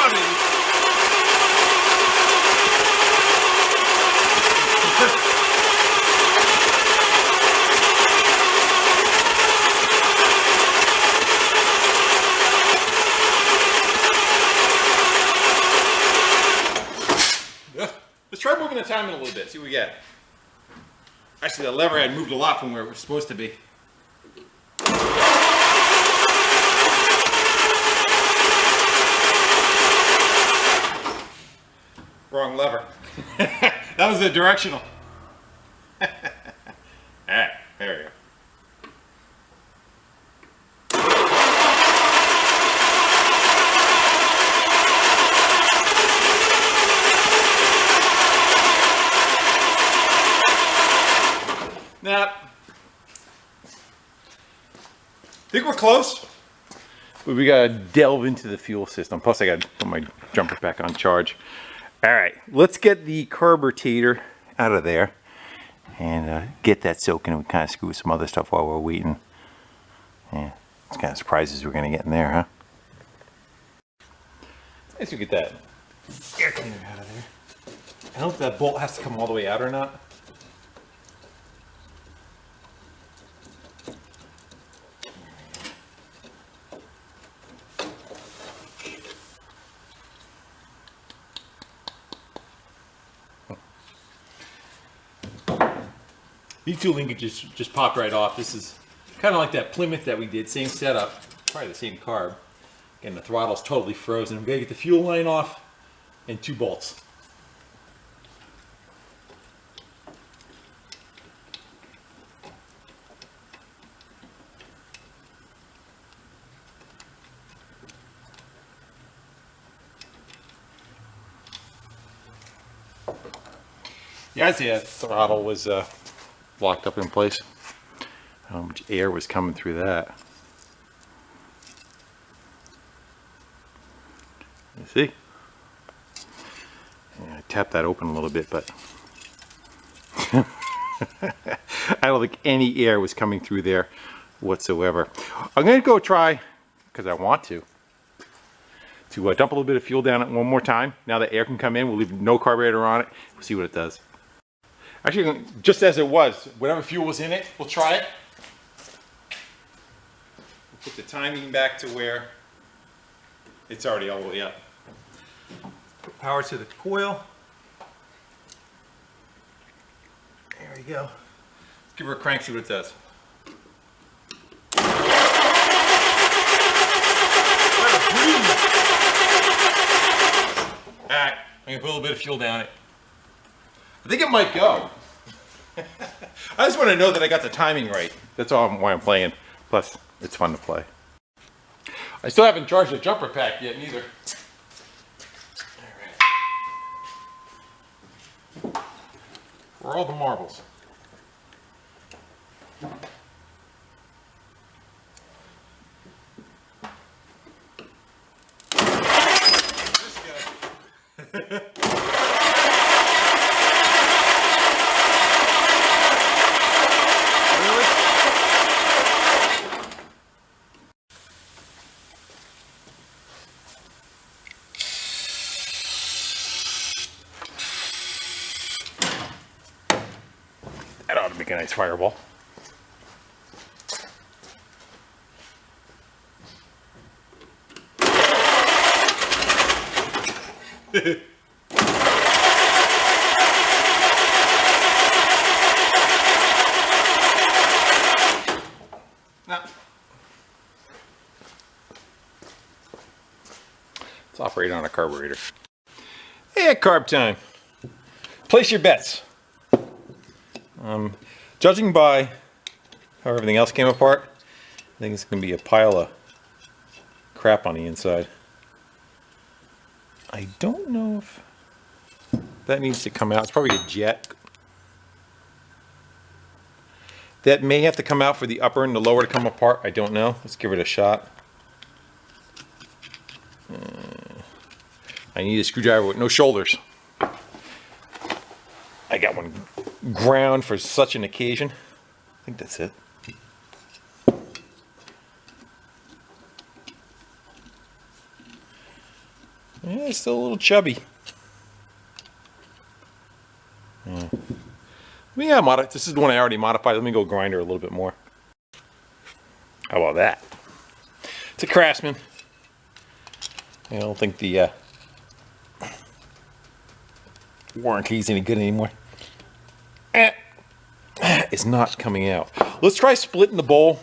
on, baby. Let's try moving the timing a little bit, see what we get. Actually, the lever had moved a lot from where it was supposed to be. Wrong lever. That was the directional. Alright, there we go. Now, I think we're close, but we gotta delve into the fuel system. Plus I gotta put my jumper back on charge. All right, let's get the carburetor out of there and get that soaking. We kind of screw some other stuff while we're waiting. Yeah, it's kind of surprises we're gonna get in there, huh? Nice to get that air cleaner out of there. I don't know if that bolt has to come all the way out or not. These two linkages just popped right off. This is kind of like that Plymouth that we did, same setup, probably the same carb. Again, the throttle's totally frozen. I'm gonna get the fuel line off and 2 bolts. Yeah, I'd say that throttle was locked up in place. How much air was coming through that? You see? Yeah, I tapped that open a little bit, but I don't think any air was coming through there whatsoever. I'm going to go try, because I want to to dump a little bit of fuel down it one more time. Now that air can come in, we'll leave no carburetor on it. We'll see what it does. Actually, just as it was, whatever fuel was in it, we'll try it. We'll put the timing back to where it's already all the way up. Put power to the coil. There we go. Let's give her a crank, see what it does. Alright, I'm going to put a little bit of fuel down it. I think it might go. I just want to know that I got the timing right. That's all why I'm playing. Plus, it's fun to play. I still haven't charged the jumper pack yet, neither. Alright. Where are all the marbles? That ought to make a nice fireball. Let's operate on a carburetor. Hey, carb time. Place your bets. Judging by how everything else came apart, I think it's going to be a pile of crap on the inside. I don't know if that needs to come out. It's probably a jet. That may have to come out for the upper and the lower to come apart. I don't know. Let's give it a shot. I need a screwdriver with no shoulders. I got one ground for such an occasion. I think that's it. Yeah, it's still a little chubby. Yeah. This is the one I already modified. Let me go grind her a little bit more. How about that? It's a Craftsman. I don't think the warranty is any good anymore. It's not coming out. Let's try splitting the bowl.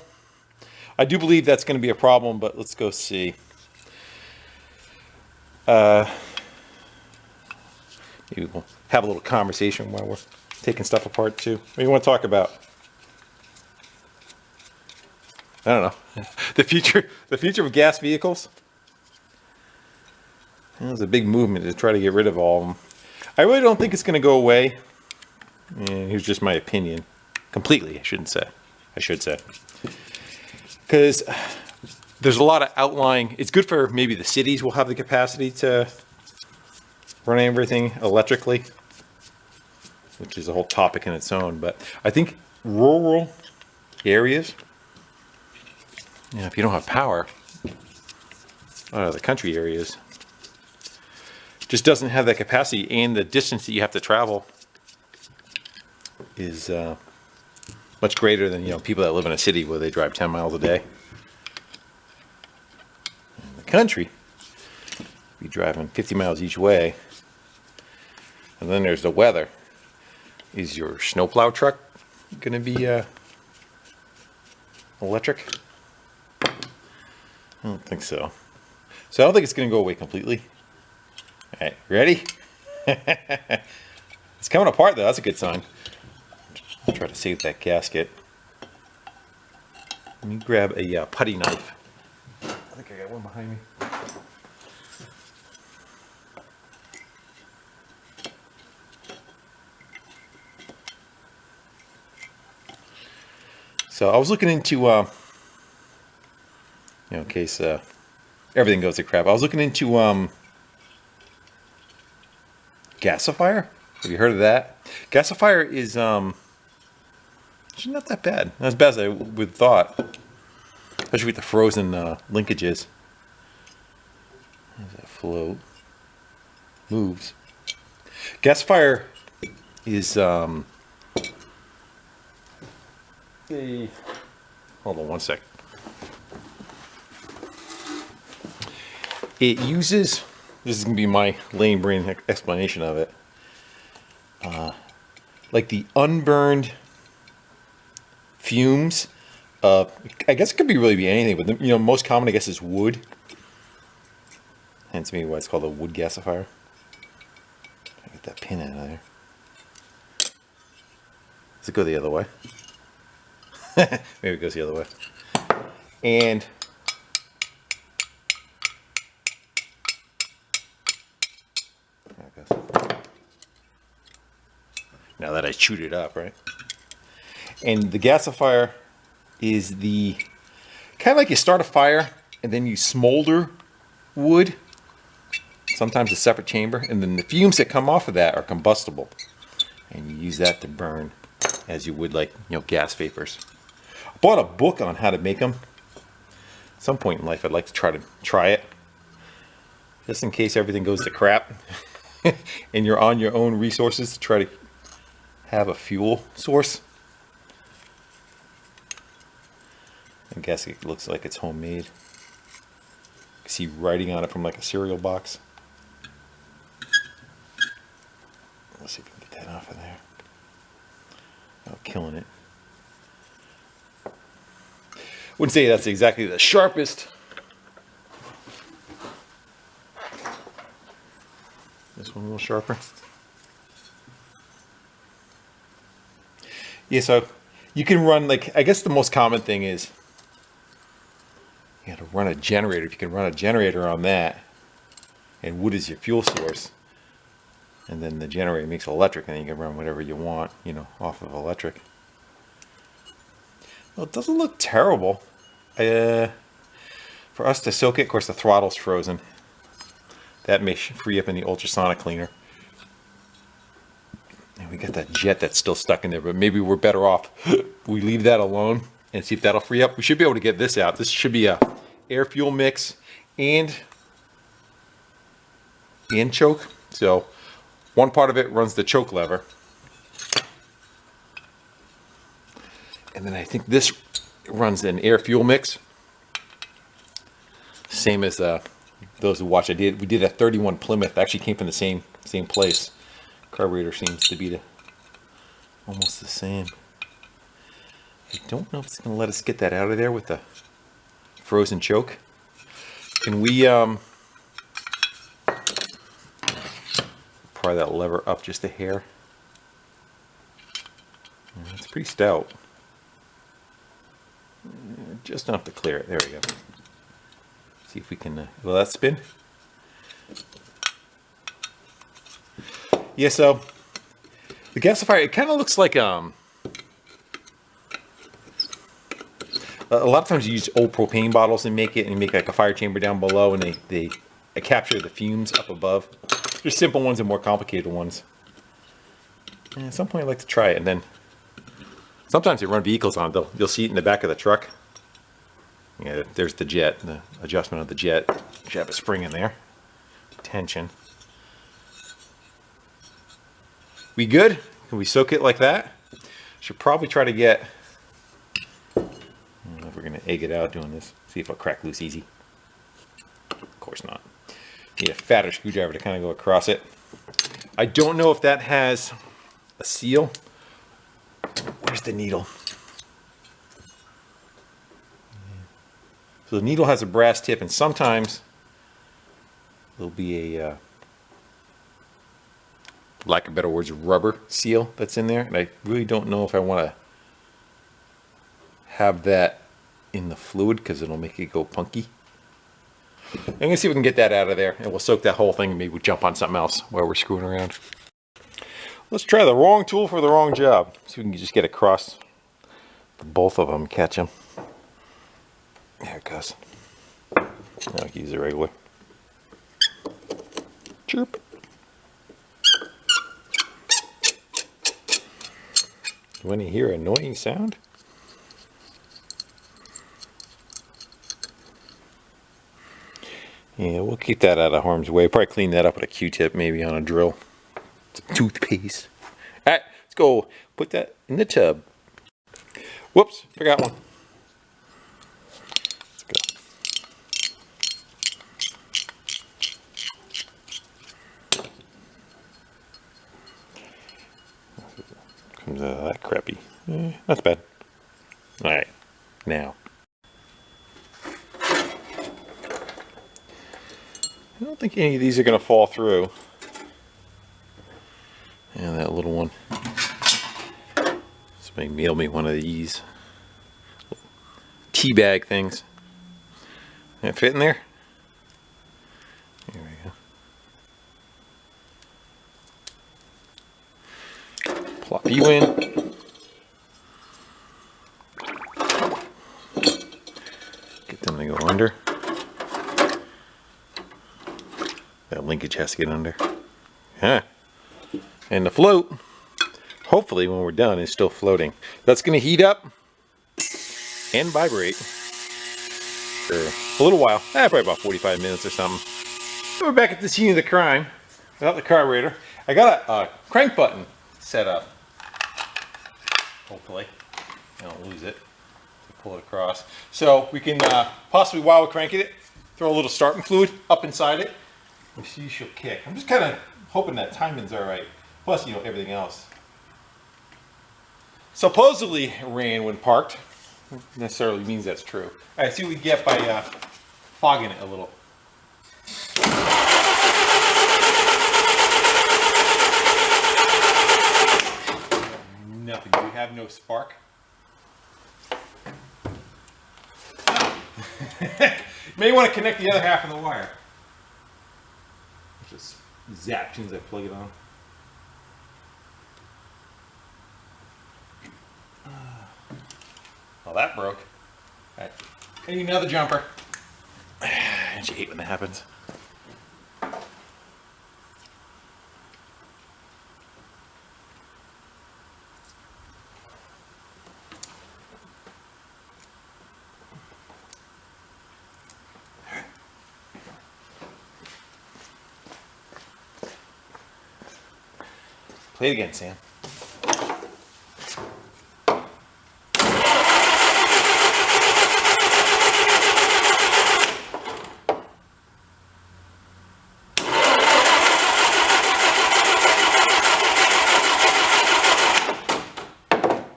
I do believe that's going to be a problem, but let's go see. Maybe we'll have a little conversation while we're taking stuff apart too. What do you want to talk about? I don't know. The future of gas vehicles. There's a big movement to try to get rid of all of them. I really don't think it's going to go away. Here's just my opinion. Completely, I should say. Because there's a lot of outlying. It's good for maybe the cities will have the capacity to run everything electrically, which is a whole topic in its own. But I think rural areas, if you don't have power, the country areas, just doesn't have that capacity, and the distance that you have to travel is much greater than people that live in a city where they drive 10 miles a day. In the country, be driving 50 miles each way. And then there's the weather. Is your snowplow truck going to be electric? I don't think so. So I don't think it's going to go away completely. All right, ready? It's coming apart though. That's a good sign. I'll try to save that gasket. Let me grab a putty knife. I think I got one behind me. So I was looking into, in case everything goes to crap, I was looking into gasifier. Have you heard of that? Gasifier is not that bad. Not as bad as I would thought, especially with the frozen linkages. As that float moves. Gasifier is hold on one sec. It uses, this is gonna be my lame brain explanation of it, like the unburned fumes of, I guess it could really be anything, but the, most common I guess is wood. Hence maybe why it's called a wood gasifier. Get that pin out of there. Does it go the other way? Maybe it goes the other way. And there it goes. Now that I chewed it up, right? And the gasifier is the kind of like you start a fire and then you smolder wood. Sometimes a separate chamber, and then the fumes that come off of that are combustible, and you use that to burn as you would like gas vapors. I bought a book on how to make them. At some point in life I'd like to try it, just in case everything goes to crap and you're on your own resources to try to have a fuel source. I guess it looks like it's homemade. You can see writing on it from like a cereal box. Let's see if we can get that off of there. Oh, killing it. Wouldn't say that's exactly the sharpest. This one a little sharper. Yeah, so you can run, like, I guess the most common thing is you got to run a generator. If you can run a generator on that, and wood is your fuel source, and then the generator makes electric, and then you can run whatever you want, off of electric. Well, it doesn't look terrible. For us to soak it, of course the throttle's frozen. That may free up in the ultrasonic cleaner. And we got that jet that's still stuck in there, but maybe we're better off we leave that alone and see if that'll free up. We should be able to get this out. This should be a air fuel mix and choke. So one part of it runs the choke lever, and then I think this runs an air fuel mix. Same as those who watch. We did a 31 Plymouth. Actually came from the same place. Carburetor seems to be almost the same. I don't know if it's going to let us get that out of there with the frozen choke. Can we pry that lever up just a hair? It's pretty stout. Just enough to clear it. There we go. See if we can, will that spin? Yeah, so the gasifier, it kind of looks like a lot of times you use old propane bottles and make it, and make like a fire chamber down below, and they capture the fumes up above. There's simple ones and more complicated ones. And at some point I'd like to try it, and then sometimes they run vehicles on it. You'll see it in the back of the truck. Yeah, there's the jet, the adjustment of the jet. You should have a spring in there. Tension. We good? Can we soak it like that? Should probably try to get, I don't know if we're going to egg it out doing this. See if it'll crack loose easy. Of course not. Need a fatter screwdriver to kind of go across it. I don't know if that has a seal. Where's the needle? So the needle has a brass tip, and sometimes there'll be a, lack of better words, rubber seal that's in there. And I really don't know if I want to have that in the fluid because it'll make it go punky. I'm going to see if we can get that out of there, and we'll soak that whole thing, and maybe we'll jump on something else while we're screwing around. Let's try the wrong tool for the wrong job. See if we can just get across both of them, catch them. There it goes. Now I can use it regular. Chirp. When you hear an annoying sound, Yeah, we'll keep that out of harm's way. Probably clean that up with a Q-tip, maybe on a drill. Some toothpaste. All right, let's go put that in the tub. Whoops, forgot one. Let's go. Comes out of that crappy. That's bad. All right, now. I don't think any of these are going to fall through. And that little one. Somebody mail me one of these tea bag things. That fit in there? There we go. Plop you in. Get them to go under. That linkage has to get under. Huh. And the float, hopefully when we're done, is still floating. That's going to heat up and vibrate for a little while. Probably about 45 minutes or something. So we're back at the scene of the crime without the carburetor. I got a crank button set up. Hopefully I don't lose it. Pull it across. So we can possibly, while we're cranking it, throw a little starting fluid up inside it. And see, she'll kick. I'm just kind of hoping that timing's all right. Plus, you know, everything else. Supposedly it ran when parked. Necessarily means that's true. All right, see what we get by fogging it a little. Nothing. We have no spark. You may want to connect the other half of the wire. Just zap as soon as I plug it on. Well, that broke. All right. I need another jumper. And you hate when that happens. Play it again, Sam.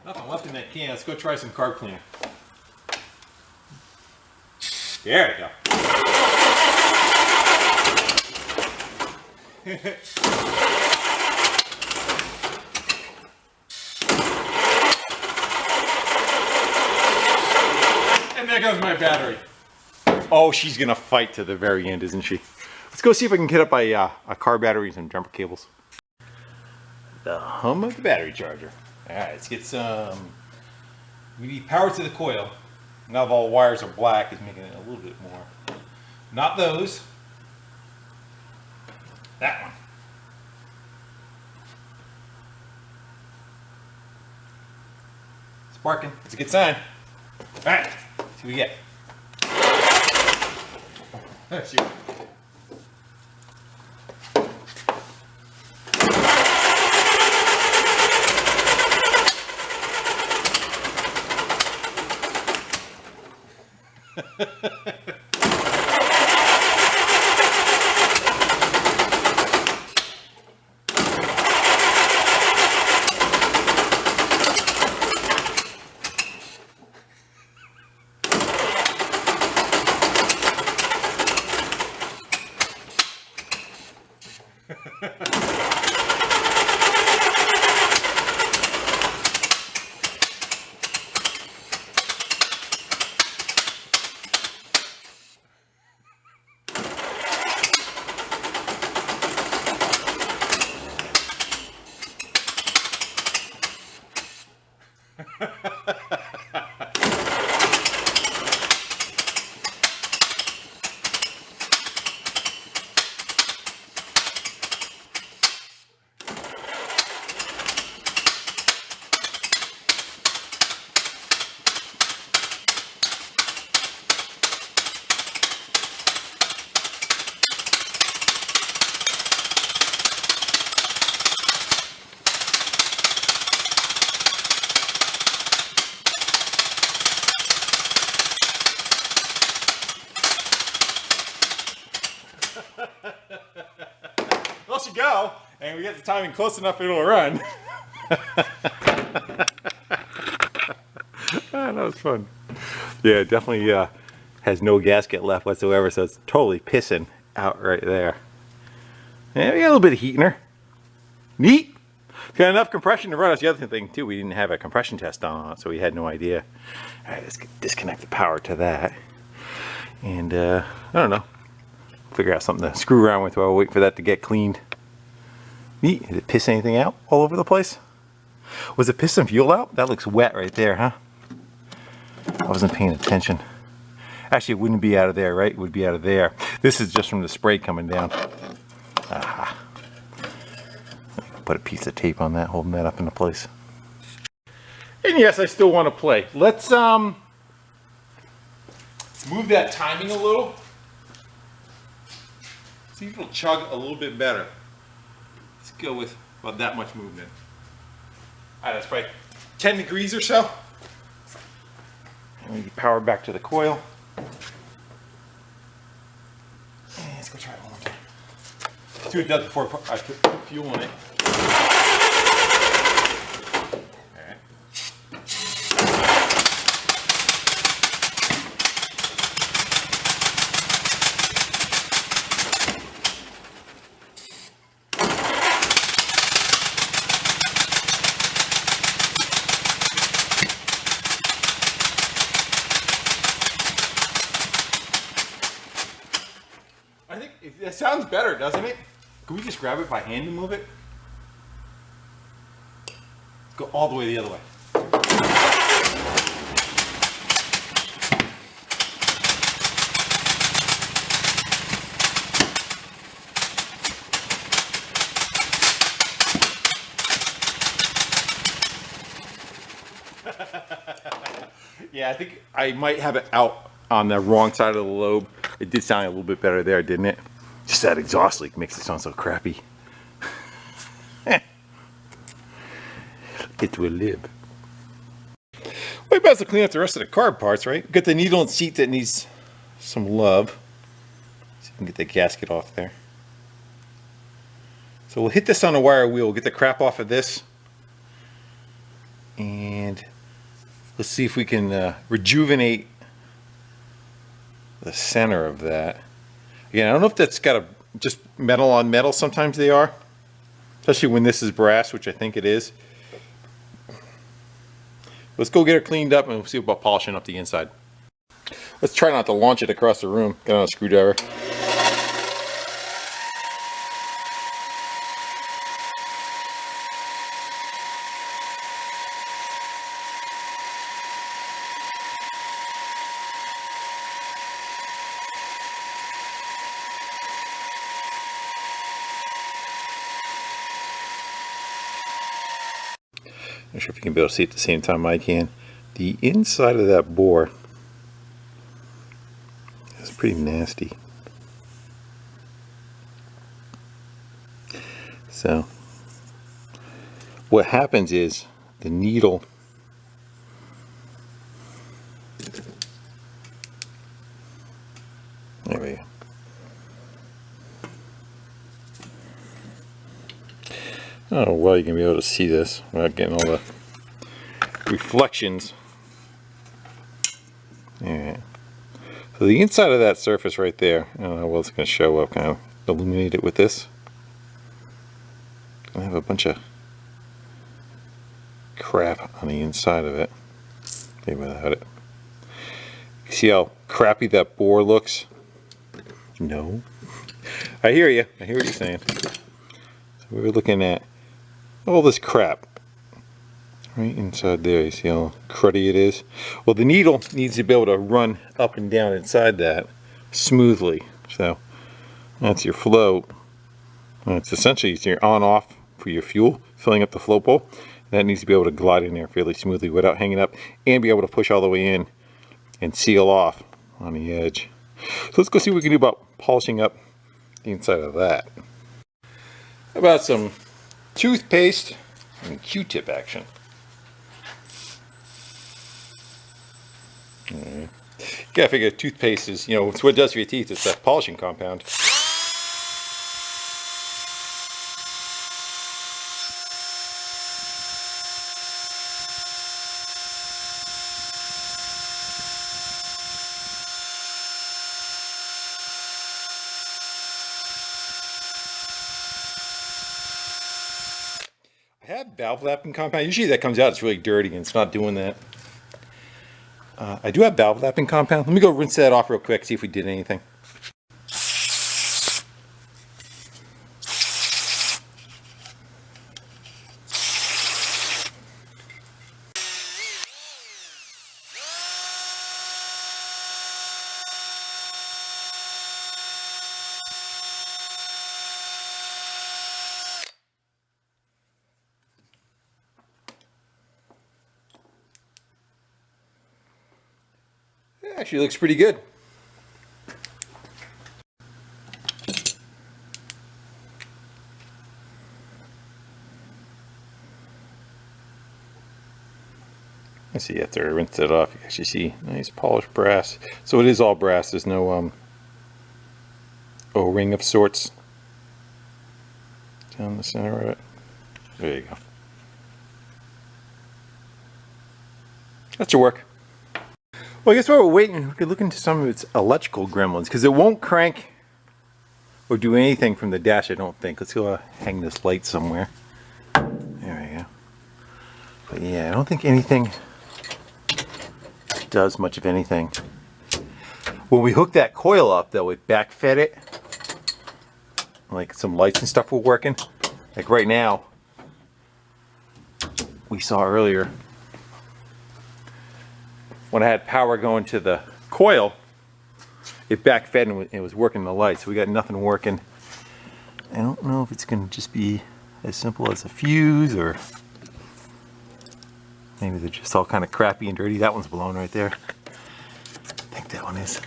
Nothing left in that can. Let's go try some carb cleaner. There we go. And there goes my battery. Oh, she's gonna fight to the very end, isn't she? Let's go see if I can get up a car battery and some jumper cables. The hum of the battery charger. All right, let's get some. We need power to the coil. Now all the wires are black, is making it a little bit more. Not those. That one. Sparking. It's a good sign. All right. See what we get. Let's see. you go, and we get the timing close enough, it'll run. That was fun. Yeah, it definitely has no gasket left whatsoever, so it's totally pissing out right there. Yeah, we got a little bit of heat in her. Neat. Got enough compression to run. That's the other thing too. We didn't have a compression test on, so we had no idea. All right, let's disconnect the power to that, and I don't know. Figure out something to screw around with while we wait for that to get cleaned. Neat. Did it piss anything out all over the place? Was it piss some fuel out? That looks wet right there, huh? I wasn't paying attention. Actually, it wouldn't be out of there, right? It would be out of there. This is just from the spray coming down. Aha. Put a piece of tape on that, holding that up into place. And yes, I still want to play. Let's move that timing a little. See if it'll chug a little bit better. Let's go with about that much movement. All right, that's probably 10 degrees or so. And we power back to the coil. And let's go try it one more time. Let's do it before I put fuel in it. I think it sounds better, doesn't it? Can we just grab it by hand and move it? Let's go all the way the other way. Yeah, I think I might have it out on the wrong side of the lobe. It did sound a little bit better there, didn't it? Just that exhaust leak makes it sound so crappy. It will live. We're about to clean up the rest of the carb parts, right? Got the needle and seat that needs some love. See if we can get the gasket off there. So we'll hit this on a wire wheel. We'll get the crap off of this. And let's see if we can rejuvenate the center of that. Again, I don't know if that's got a just metal on metal. Sometimes they are, especially when this is brass, which I think it is. Let's go get it cleaned up and we'll see about polishing up the inside. Let's try not to launch it across the room. Get on a screwdriver. Not sure if you can be able to see it at the same time I can. The inside of that bore is pretty nasty. So what happens is the needle there we go. Oh, well, you can be able to see this without getting all the reflections. Alright. So the inside of that surface right there, I don't know how well it's going to show up, kind of illuminate it with this. I have a bunch of crap on the inside of it. Maybe without it. See how crappy that bore looks? No. I hear you. I hear what you're saying. So we're looking at all this crap right inside there. You see how cruddy it is? Well, the needle needs to be able to run up and down inside that smoothly. So that's your flow. It's essentially your on-off for your fuel, filling up the float bowl. That needs to be able to glide in there fairly smoothly without hanging up, and be able to push all the way in and seal off on the edge. So let's go see what we can do about polishing up the inside of that. How about some toothpaste and Q-tip action? You gotta figure toothpaste is, you know, it's what it does for your teeth. It's that polishing compound. I have valve lapping compound. Usually that comes out, it's really dirty and it's not doing that. I do have valve lapping compound. Let me go rinse that off real quick, see if we did anything. It actually looks pretty good. Let's see, after I rinse it off, you can actually see nice polished brass. So it is all brass, there's no O-ring of sorts down the center of it. There you go. That should work. Well, I guess while we're waiting, we could look into some of its electrical gremlins, because it won't crank or do anything from the dash, I don't think. Let's go hang this light somewhere. There we go. But yeah, I don't think anything does much of anything. When we hooked that coil up, though, it backfed it. Like some lights and stuff were working. Like right now, we saw earlier, when I had power going to the coil, it backfed and it was working the lights. So we got nothing working. I don't know if it's going to just be as simple as a fuse, or maybe they're just all kind of crappy and dirty. That one's blown right there. I think that one is.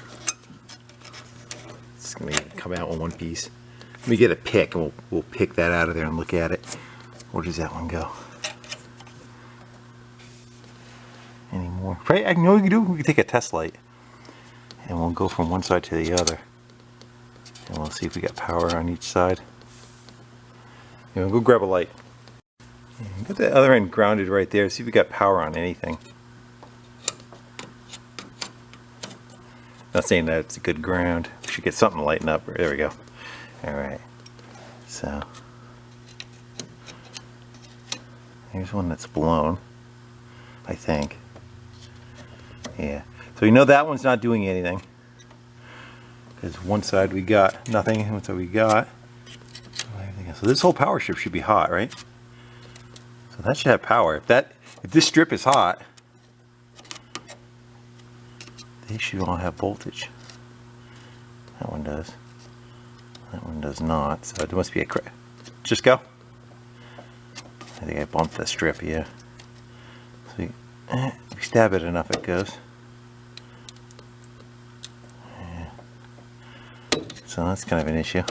It's going to come out in one piece. Let me get a pick and we'll pick that out of there and look at it. Where does that one go? Any more? Right, I know what we can do. We can take a test light and we'll go from one side to the other and we'll see if we got power on each side. Yeah, we'll go grab a light. Get the other end grounded right there, see if we got power on anything. Not saying that it's a good ground. We should get something to lighten up. There we go. Alright, so here's one that's blown, I think. Yeah, so we know that one's not doing anything, because one side we got nothing, and one side we got everything else. So this whole power strip should be hot, right? So that should have power. If this strip is hot, they should all have voltage. That one does. That one does not. So it must be a crack. Just go. I think I bumped the strip, yeah. So we stab it enough, it goes. Yeah. So that's kind of an issue.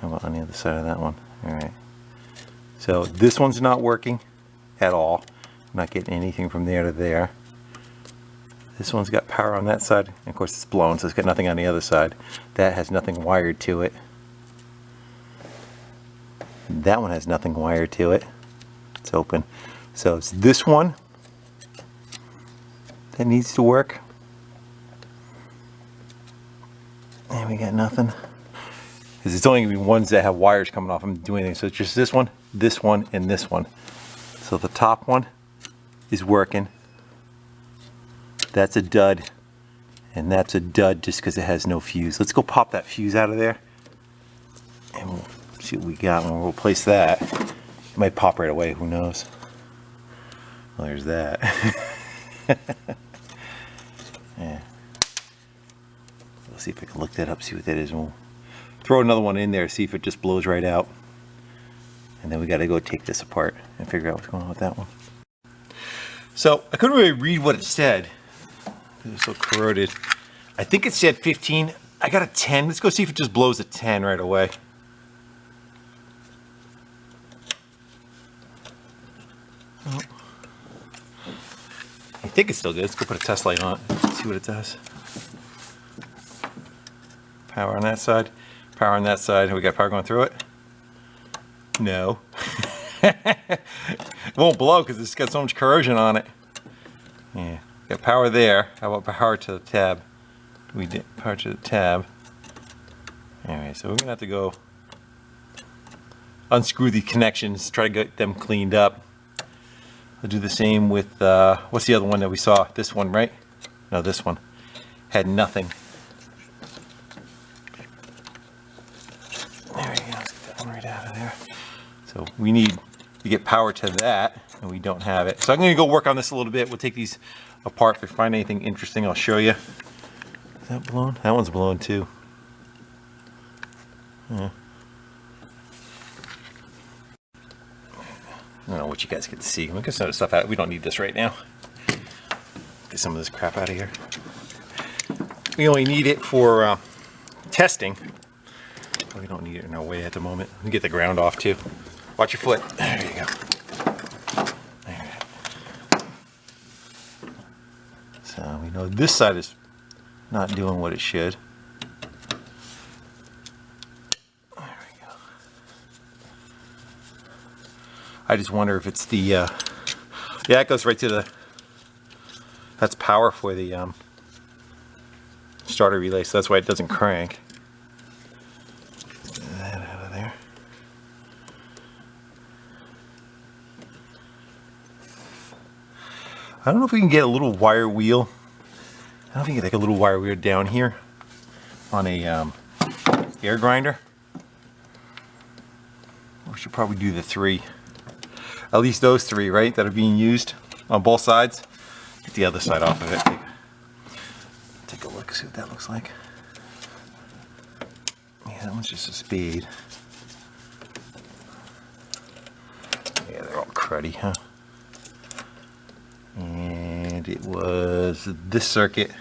How about on the other side of that one? Alright. So this one's not working at all. I'm not getting anything from there to there. This one's got power on that side. And of course it's blown, so it's got nothing on the other side. That has nothing wired to it. That one has nothing wired to it. It's open. So it's this one that needs to work. And we got nothing. Because it's only going to be ones that have wires coming off them doing anything. So it's just this one, and this one. So the top one is working. That's a dud. And that's a dud just because it has no fuse. Let's go pop that fuse out of there. And we'll see what we got when we'll replace that. It might pop right away, who knows. Well, there's that. Yeah. We'll see if I can look that up, see what that is. And we'll throw another one in there, see if it just blows right out. And then we got to go take this apart and figure out what's going on with that one. So I couldn't really read what it said. It's so corroded. I think it said 15. I got a 10. Let's go see if it just blows a 10 right away. Oh. I think it's still good. Let's go put a test light on it. See what it does. Power on that side. Power on that side. We got power going through it? No. It won't blow because it's got so much corrosion on it. Yeah. Got power there. How about power to the tab? We did power to the tab. Anyway, so we're gonna have to go unscrew the connections, try to get them cleaned up. I'll do the same with, what's the other one that we saw? This one, right? No, this one. Had nothing. There we go, let's get that one right out of there. So we need to get power to that, and we don't have it. So I'm gonna go work on this a little bit. We'll take these apart. If I find anything interesting, I'll show you. Is that blown? That one's blown too. Yeah. I don't know what you guys get to see. We can sort of stuff out. We don't need this right now. Get some of this crap out of here. We only need it for testing. We don't need it in our way at the moment. We get the ground off too. Watch your foot. There you go. There. So we know this side is not doing what it should. There we go. I just wonder if it's the yeah, it goes right to the, that's power for the starter relay, so that's why it doesn't crank. Get that out of there. I don't know if we can get a little wire wheel. I don't know if we can get like a little wire wheel down here on a air grinder. We should probably do the 3. At least those 3, right, that are being used on both sides. Get the other side off of it. Take a look, see what that looks like. Yeah, that one's just a speed. Yeah, they're all cruddy, huh? And it was this circuit,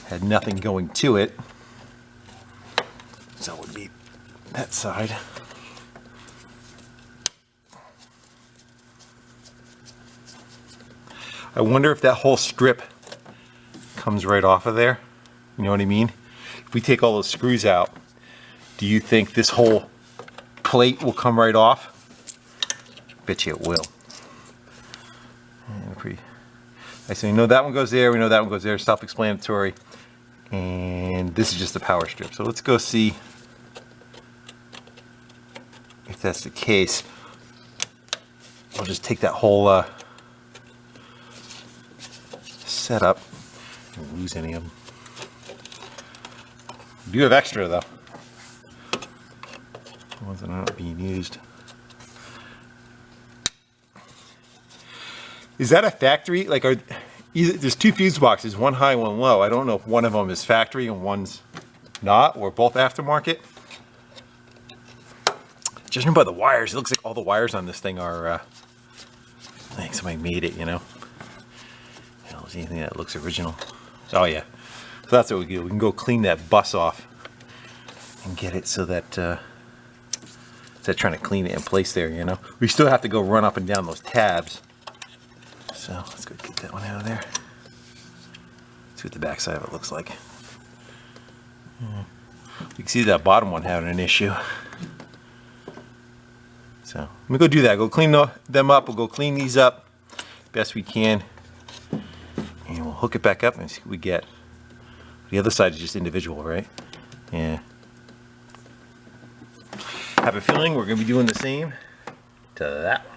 had nothing going to it. So it would be that side. I wonder if that whole strip comes right off of there. You know what I mean? If we take all those screws out, do you think this whole plate will come right off? Bet you it will. And pretty. So we know that one goes there, we know that one goes there, self-explanatory. And this is just the power strip. So let's go see if that's the case. I'll just take that whole setup. Don't lose any of them. We do have extra though. The ones that are not being used. Is that a factory? Like, there's 2 fuse boxes, one high, one low. I don't know if one of them is factory and one's not, or both aftermarket. Judging by the wires, it looks like all the wires on this thing are, I think somebody made it, you know. I don't see anything that looks original. Oh yeah, so that's what we do. We can go clean that bus off and get it so that, instead of trying to clean it in place there, you know. We still have to go run up and down those tabs. So let's go get that one out of there. See what the back side of it looks like. You can see that bottom one having an issue. So let me go do that. Go clean them up. We'll go clean these up best we can. And we'll hook it back up and see what we get. The other side is just individual, right? Yeah. Have a feeling we're going to be doing the same to that one.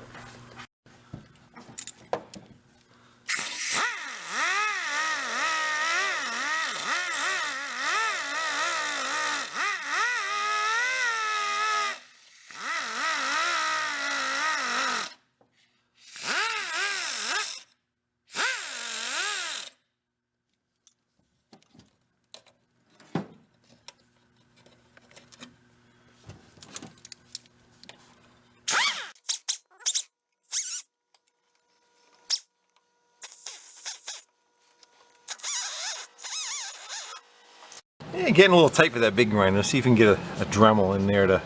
Yeah, getting a little tight for that big grinder. Let's see if we can get a Dremel in there to.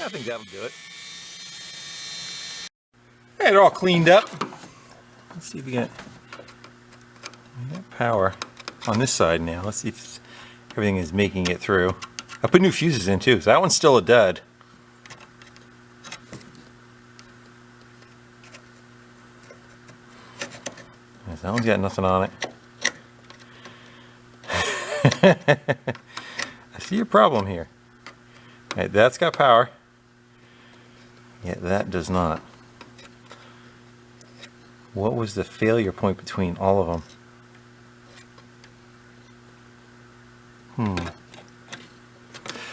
I think that'll do it. Hey, they're all cleaned up. Let's see if we got power on this side now. Let's see if everything is making it through. I put new fuses in too, so that one's still a dud. That one's got nothing on it. I see your problem here. Right, that's got power. Yeah, that does not. What was the failure point between all of them?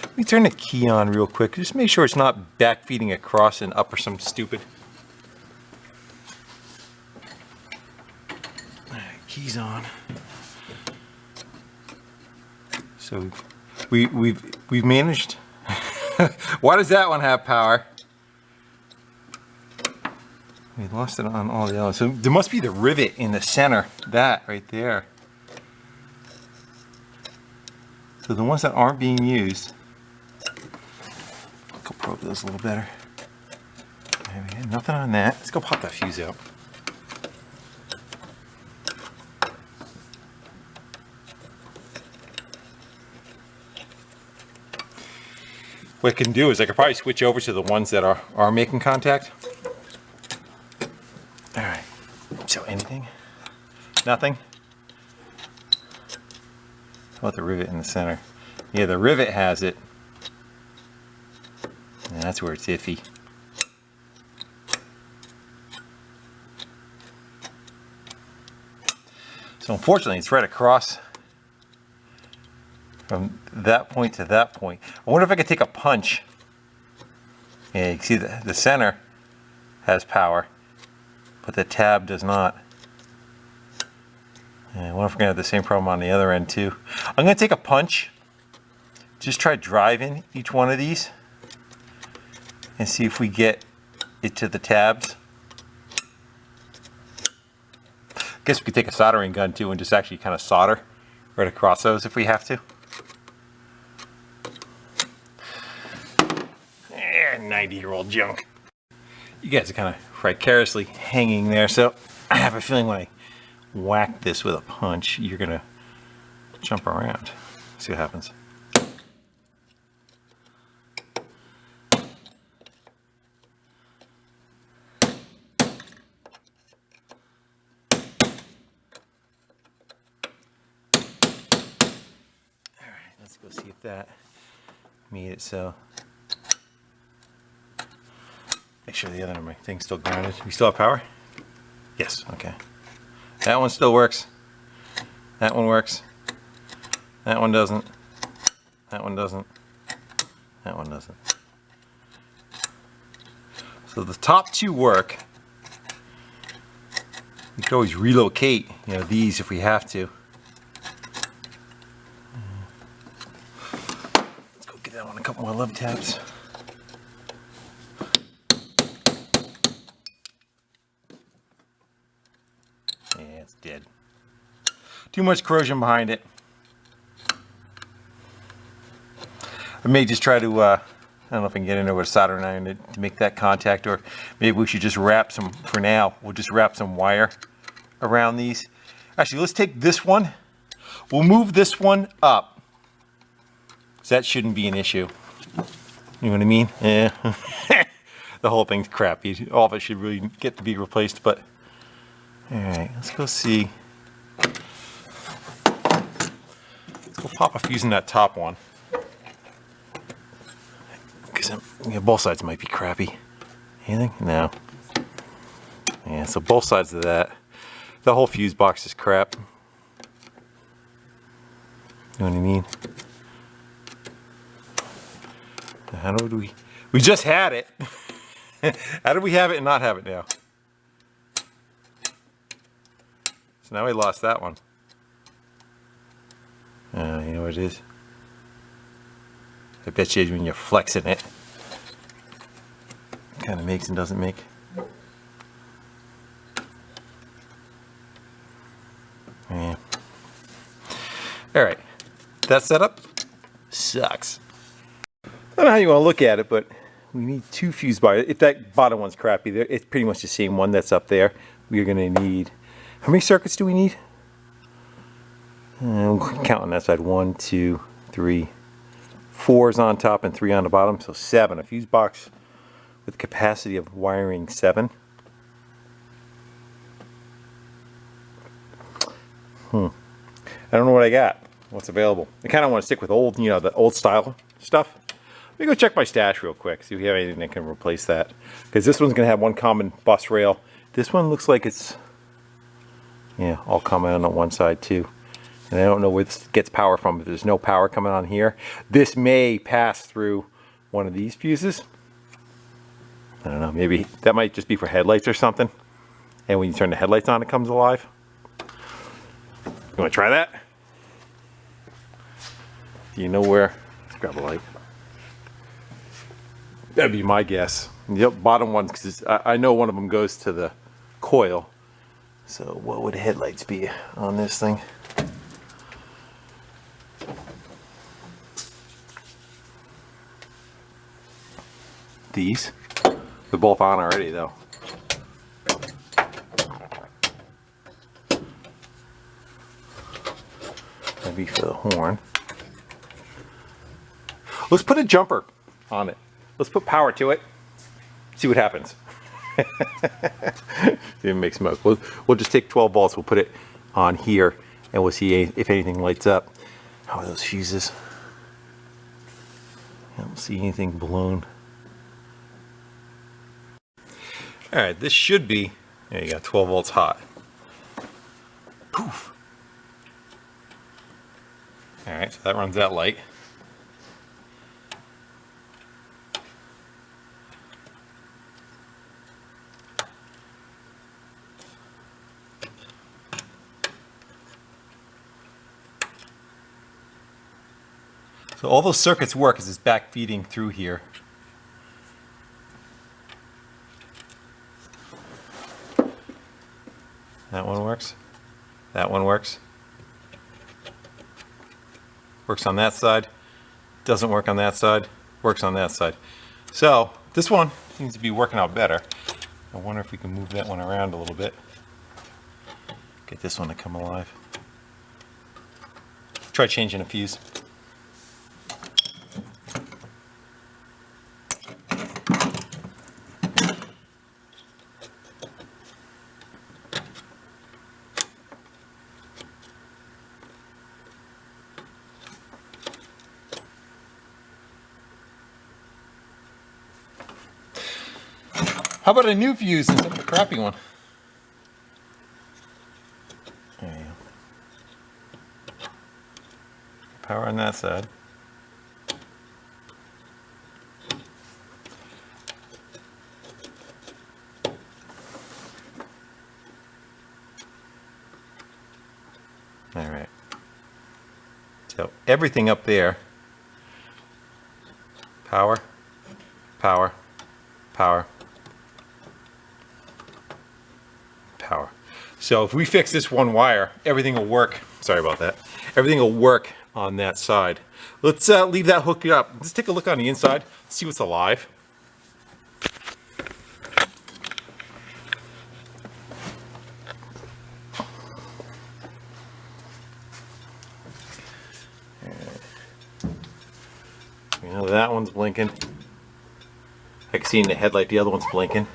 Let me turn the key on real quick. Just make sure it's not backfeeding across and up or something stupid. Alright, key's on. So we've managed. Why does that one have power? We lost it on all the others. So there must be the rivet in the center. That right there. So the ones that aren't being used, go probe those a little better. There we go. Nothing on that. Let's go pop that fuse out. What I can do is I could probably switch over to the ones that are making contact. All right. So anything? Nothing? How about the rivet in the center? Yeah, the rivet has it. And that's where it's iffy. So unfortunately, it's right across from that point to that point. I wonder if I could take a punch. Yeah, you can see the center has power, but the tab does not. Yeah, I wonder if we're gonna have the same problem on the other end too. I'm gonna take a punch, just try driving each one of these and see if we get it to the tabs. I guess we could take a soldering gun too and just actually kind of solder right across those if we have to. 90-year-old junk. You guys are kind of precariously hanging there, so I have a feeling when I whack this with a punch, you're gonna jump around. See what happens. Alright, let's go see if that made it so. Make sure the other one of my thing's still grounded. We still have power? Yes, okay. That one still works. That one works. That one doesn't. That one doesn't. That one doesn't. So the top two work. We could always relocate, these if we have to. Let's go get that one a couple more love taps. Yeah, it's dead. Too much corrosion behind it. I may just try to, I don't know if I can get in there with a soldering iron to make that contact, or maybe we should just wrap some, for now, we'll just wrap some wire around these. Actually, let's take this one. We'll move this one up. So that shouldn't be an issue. You know what I mean? Yeah. The whole thing's crappy. All of it should really get to be replaced, but alright, let's go see. Let's go pop a fuse in that top one. Because both sides might be crappy. Anything? No. Yeah, so both sides of that. The whole fuse box is crap. You know what I mean? How do we just had it. How did we have it and not have it now? So now we lost that one. You know what it is? I bet you when you're flexing it, kind of makes and doesn't make. Yeah. Alright, that setup sucks. I don't know how you want to look at it, but we need two fuse boxes. If that bottom one's crappy, it's pretty much the same one that's up there. We're going to need, how many circuits do we need? We'll count on that side. 1, 2, 3, 4 is on top and 3 on the bottom, so 7. A fuse box with capacity of wiring 7. I don't know what I got. What's available? I kind of want to stick with old, you know, the old style stuff. Let me go check my stash real quick, see if we have anything that can replace that. Because this one's going to have one common bus rail. This one looks like it's, yeah, all common on one side too. And I don't know where this gets power from, but there's no power coming on here. This may pass through one of these fuses. I don't know, maybe that might just be for headlights or something. And when you turn the headlights on, it comes alive. You want to try that? Do you know where? Let's grab a light. That'd be my guess. The bottom one, because I know one of them goes to the coil. So what would headlights be on this thing? These. They're both on already though. Maybe for the horn. Let's put a jumper on it. Let's put power to it. See what happens. See if it makes smoke. We'll just take 12 volts. We'll put it on here, and we'll see if anything lights up. How are those fuses? I don't see anything blown. All right, this should be. There you got 12 volts hot. Poof. All right, so that runs that light. So all those circuits work as it's back feeding through here. That one works. That one works. Works on that side. Doesn't work on that side. Works on that side. So this one seems to be working out better. I wonder if we can move that one around a little bit. Get this one to come alive. Try changing a fuse. How about a new fuse instead of a crappy one? There you go. Power on that side. All right. So everything up there. Power, power, power. Power. So if we fix this one wire, everything will work. Sorry about that. Everything will work on that side. Let's leave that hooked up. Let's take a look on the inside, see what's alive. You know, that one's blinking. I can see in the headlight the other one's blinking.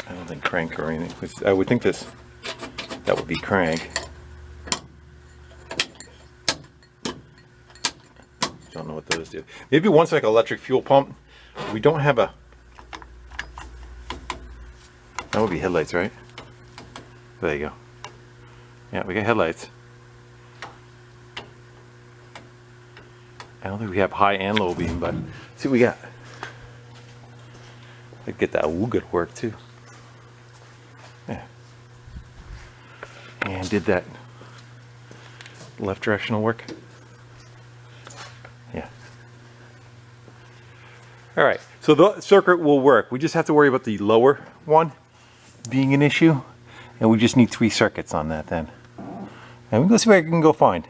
I don't think crank or anything. I would think that would be crank. Don't know what those do. Maybe one's like an electric fuel pump. We don't have a. That would be headlights, right? There you go. Yeah, we got headlights. I don't think we have high and low beam, but see what we got. I'd get that Wooga to work too. Yeah. And did that left directional work? Yeah. All right, so the circuit will work. We just have to worry about the lower one being an issue, and we just need 3 circuits on that then. And we can go see what I can go find.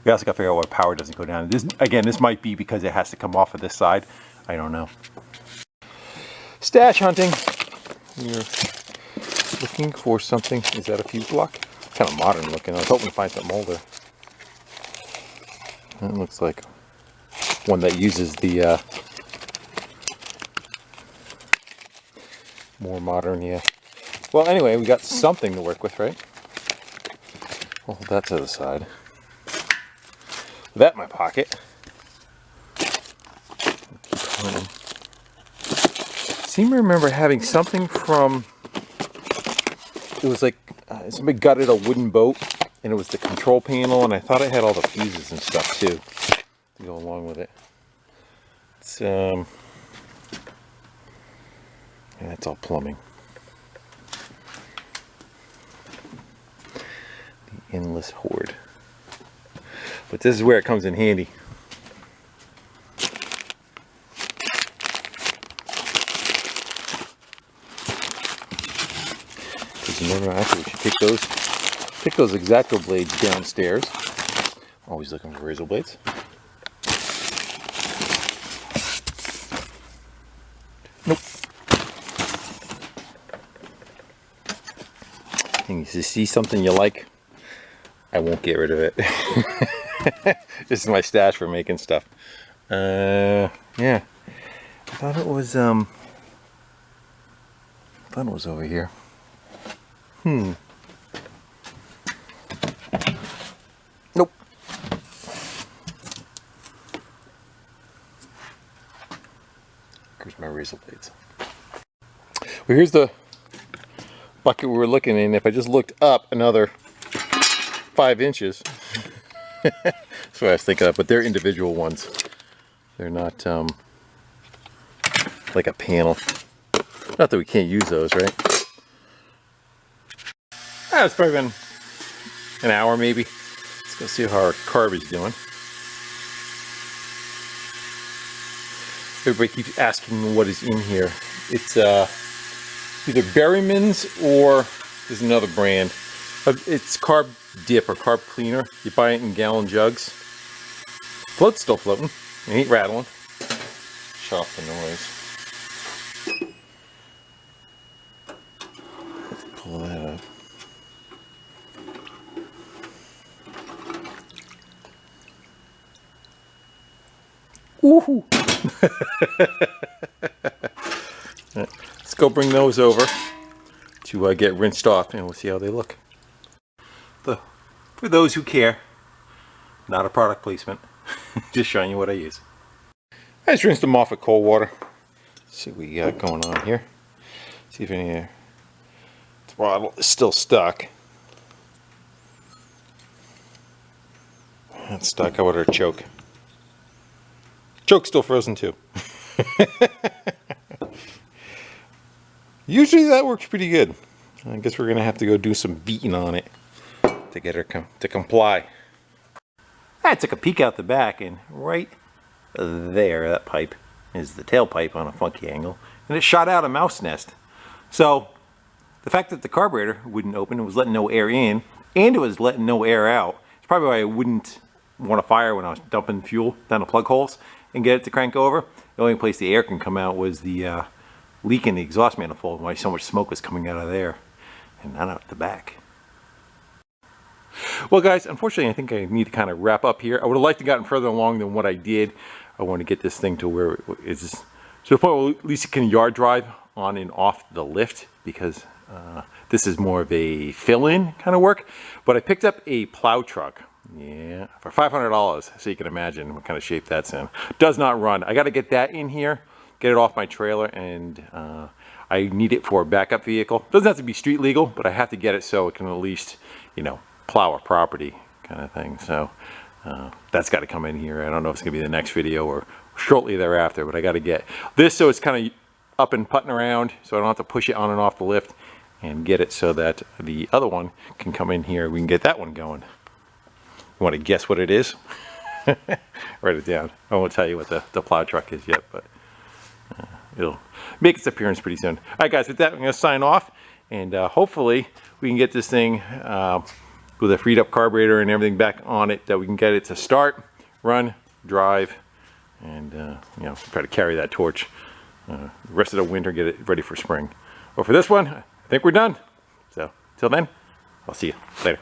We also got to figure out why power doesn't go down. This, again, this might be because it has to come off of this side. I don't know. Stash hunting. We're looking for something. Is that a fuse block? Kind of modern looking. I was hoping to find something older. It looks like one that uses the more modern, yeah. Well, anyway, we got something to work with, right? We'll hold that to the side. With that in my pocket. Seem to remember having something from, it was like somebody gutted a wooden boat, and it was the control panel, and I thought it had all the fuses and stuff too to go along with it. It's yeah, it's all plumbing. The endless hoard. But this is where it comes in handy. Because remember, actually, we should pick those X-Acto blades downstairs. Always looking for razor blades. Nope. And you see something you like, I won't get rid of it. This is my stash for making stuff. Yeah. I thought it was over here. Nope. Here's my razor blades. Well, here's the bucket we were looking in. If I just looked up another 5 inches, that's what I was thinking of, but they're individual ones. They're not like a panel. Not that we can't use those, right? It's probably been an hour maybe. Let's go see how our carb is doing. Everybody keeps asking what is in here. It's either Berryman's or there's another brand. It's carb dip or carb cleaner. You buy it in gallon jugs. Float's still floating. It ain't rattling. Shut off the noise. Let's pull that up. Woohoo! Let's go bring those over to get rinsed off, and we'll see how they look. For those who care, not a product placement, just showing you what I use. I just rinsed them off with cold water. Let's see what we got going on here. See if any throttle is still stuck. That's stuck. How about our choke? Choke's still frozen too. Usually that works pretty good. I guess we're gonna have to go do some beating on it to get her to comply. I took a peek out the back, and right there, that pipe is the tailpipe on a funky angle, and it shot out a mouse nest. So the fact that the carburetor wouldn't open, it was letting no air in, and it was letting no air out. It's probably why I wouldn't want to fire when I was dumping fuel down the plug holes and get it to crank over. The only place the air can come out was the leak in the exhaust manifold, why so much smoke was coming out of there and not out the back. Well guys, unfortunately I think I need to kind of wrap up here. I would have liked to gotten further along than what I did. I want to get this thing to where it's to the point where at least it can yard drive on and off the lift, because this is more of a fill-in kind of work. But I picked up a plow truck, yeah, for $500, so you can imagine what kind of shape that's in. Does not run. I got to get that in here, get it off my trailer, and I need it for a backup vehicle. Doesn't have to be street legal, but I have to get it so it can at least, you know, plow a property kind of thing. So that's got to come in here. I don't know if it's gonna be the next video or shortly thereafter, but I got to get this so it's kind of up and putting around, so I don't have to push it on and off the lift, and get it so that the other one can come in here. We can get that one going. You want to guess what it is? Write it down. I won't tell you what the plow truck is yet, but it'll make its appearance pretty soon. All right guys, with that I'm going to sign off, and hopefully we can get this thing with a freed up carburetor and everything back on it, that we can get it to start, run, drive, and you know, try to carry that torch the rest of the winter, get it ready for spring. But for this one, I think we're done. So till then, I'll see you later.